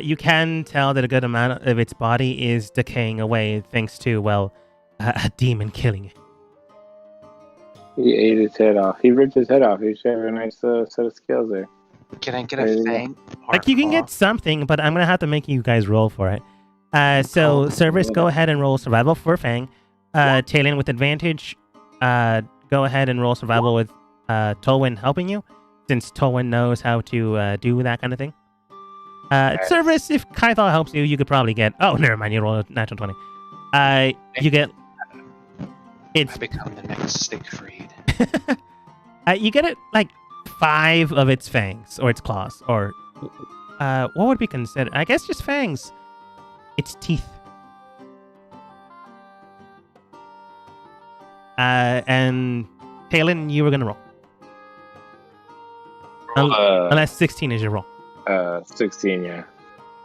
You can tell that a good amount of its body is decaying away thanks to, well, a demon killing it. He ate his head off. He ripped his head off. He should have a nice set of scales there. Can I get a fang? Like, you can get something, but I'm going to have to make you guys roll for it. So, Cerberus, go ahead and roll survival for Fang. Talon with advantage, go ahead and roll survival with Tolwyn helping you, since Tolwyn knows how to do that kind of thing. Cerberus, if Kaithal helps you, you could probably get... Oh, never mind, you roll a natural 20. You get... I become the next Siegfried. You get it, like, 5 of its fangs, or its claws, or... what would be considered? I guess just fangs. Its teeth. And Talon, you were gonna roll. Unless 16 is your roll. 16, yeah.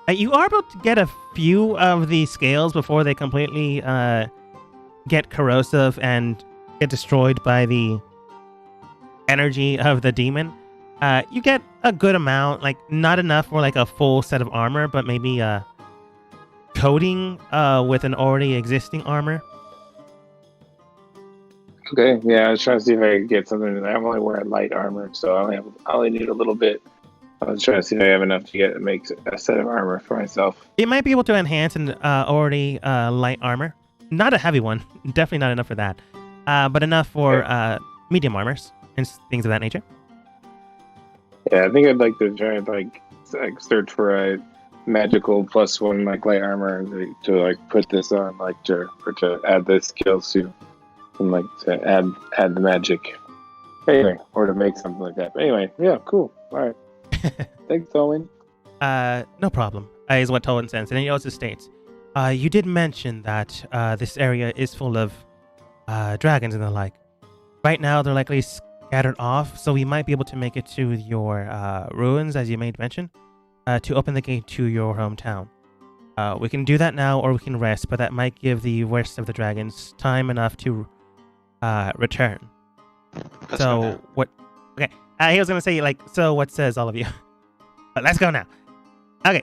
You are able to get a few of the scales before they completely get corrosive and get destroyed by the energy of the demon. You get a good amount, like not enough for like a full set of armor, but maybe a coating with an already existing armor. Okay, yeah, I was trying to see if I could get something. I'm only wearing light armor, so I only need a little bit. I was trying to see if I have enough to make a set of armor for myself. It might be able to enhance an already light armor. Not a heavy one. Definitely not enough for that. But enough for medium armors and things of that nature. Yeah, I think I'd like to try and like search for a magical +1 like light armor to like put this on, like to add the skills to, and like to add the magic. Anyway, or to make something like that. But anyway, yeah, cool. All right. Thanks, Owen. No problem, is what Tolan says. And he also states, you did mention that this area is full of dragons and the like. Right now, they're likely scattered off, so we might be able to make it to your ruins, as you made mention, to open the gate to your hometown. We can do that now, or we can rest, but that might give the rest of the dragons time enough to return. Let's go now. What? Okay, he was gonna say like, so what says all of you? But let's go now. Okay.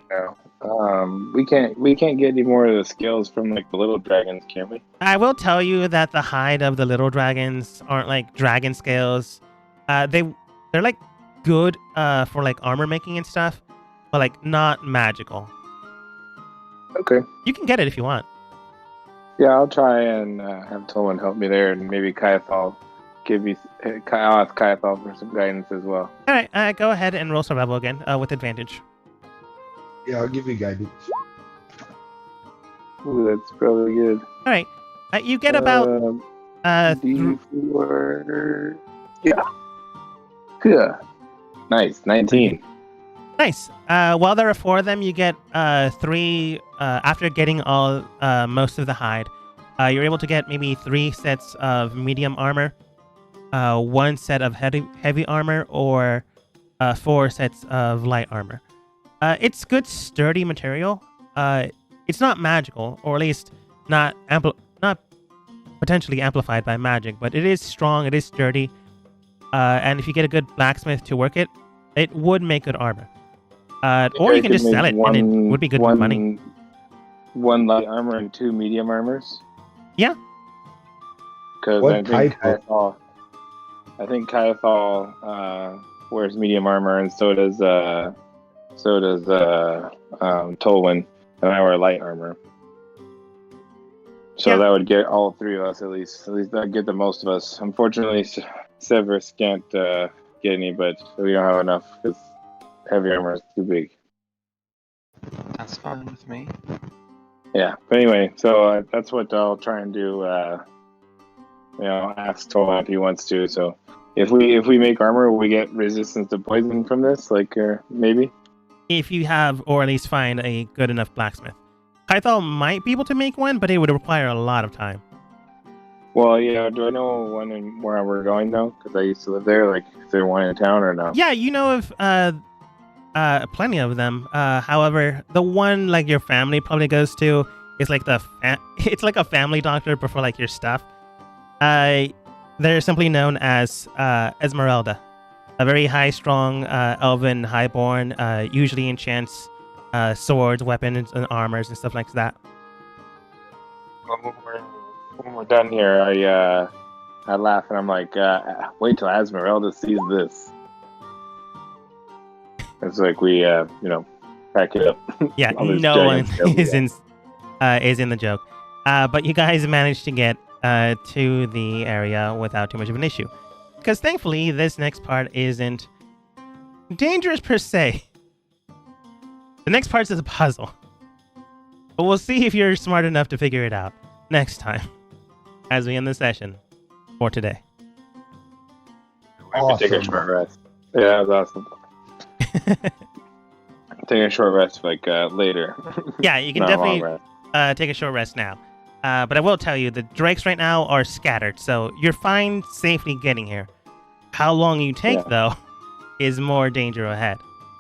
We can't get any more of the skills from like the little dragons, can we? I will tell you that the hide of the little dragons aren't like dragon scales. They're like good for like armor making and stuff, but like not magical. Okay. You can get it if you want. Yeah, I'll try and have Tolan help me there, and maybe Kyathal I'll ask Kyathal for some guidance as well. All right, go ahead and roll survival again with advantage. Yeah, I'll give you guidance. Ooh, that's probably good. All right, you get about D4. Yeah. Nice, 19. Nice. While there are 4 of them, you get 3. After getting all most of the hide, you're able to get maybe 3 sets of medium armor, 1 set of heavy armor, or 4 sets of light armor. It's good, sturdy material. It's not magical, or at least not potentially amplified by magic, but it is strong. It is sturdy, and if you get a good blacksmith to work it, it would make good armor. Or you can just sell it, and it would be good money. 1 light armor and 2 medium armors. Yeah. Because I think Kyathal wears medium armor, and so does Tolwyn, and I wear light armor. So that would get all 3 of us at least. At least that'd get the most of us. Unfortunately, Severus can't get any, but we don't have enough because heavy armor is too big. That's fine with me. Yeah, but anyway, so that's what I'll try and do. Ask Tolan if he wants to. So if we make armor, will we get resistance to poison from this? Like, maybe? If you have, or at least find a good enough blacksmith. Kyathal might be able to make one, but it would require a lot of time. Well, yeah, do I know one where we're going, though? Because I used to live there. Like, is there one in town or no? Yeah, you know of plenty of them. However, the one like your family probably goes to is like it's like a family doctor, but for like your stuff. They're simply known as Esmeralda, a very high-strong elven highborn, usually enchants swords, weapons, and armors and stuff like that. When we're done here, I laugh and I'm like, wait till Esmeralda sees this. It's like we, pack it up. Yeah, no one is in the joke. But you guys managed to get to the area without too much of an issue. Because thankfully, this next part isn't dangerous per se. The next part's is a puzzle. But we'll see if you're smart enough to figure it out next time as we end the session for today. I can take a short rest. Yeah, that was awesome. Take a short rest like later. Yeah, you can definitely take a short rest now. But I will tell you, the drakes right now are scattered, so you're fine safely getting here. How long you take, though, is more danger ahead.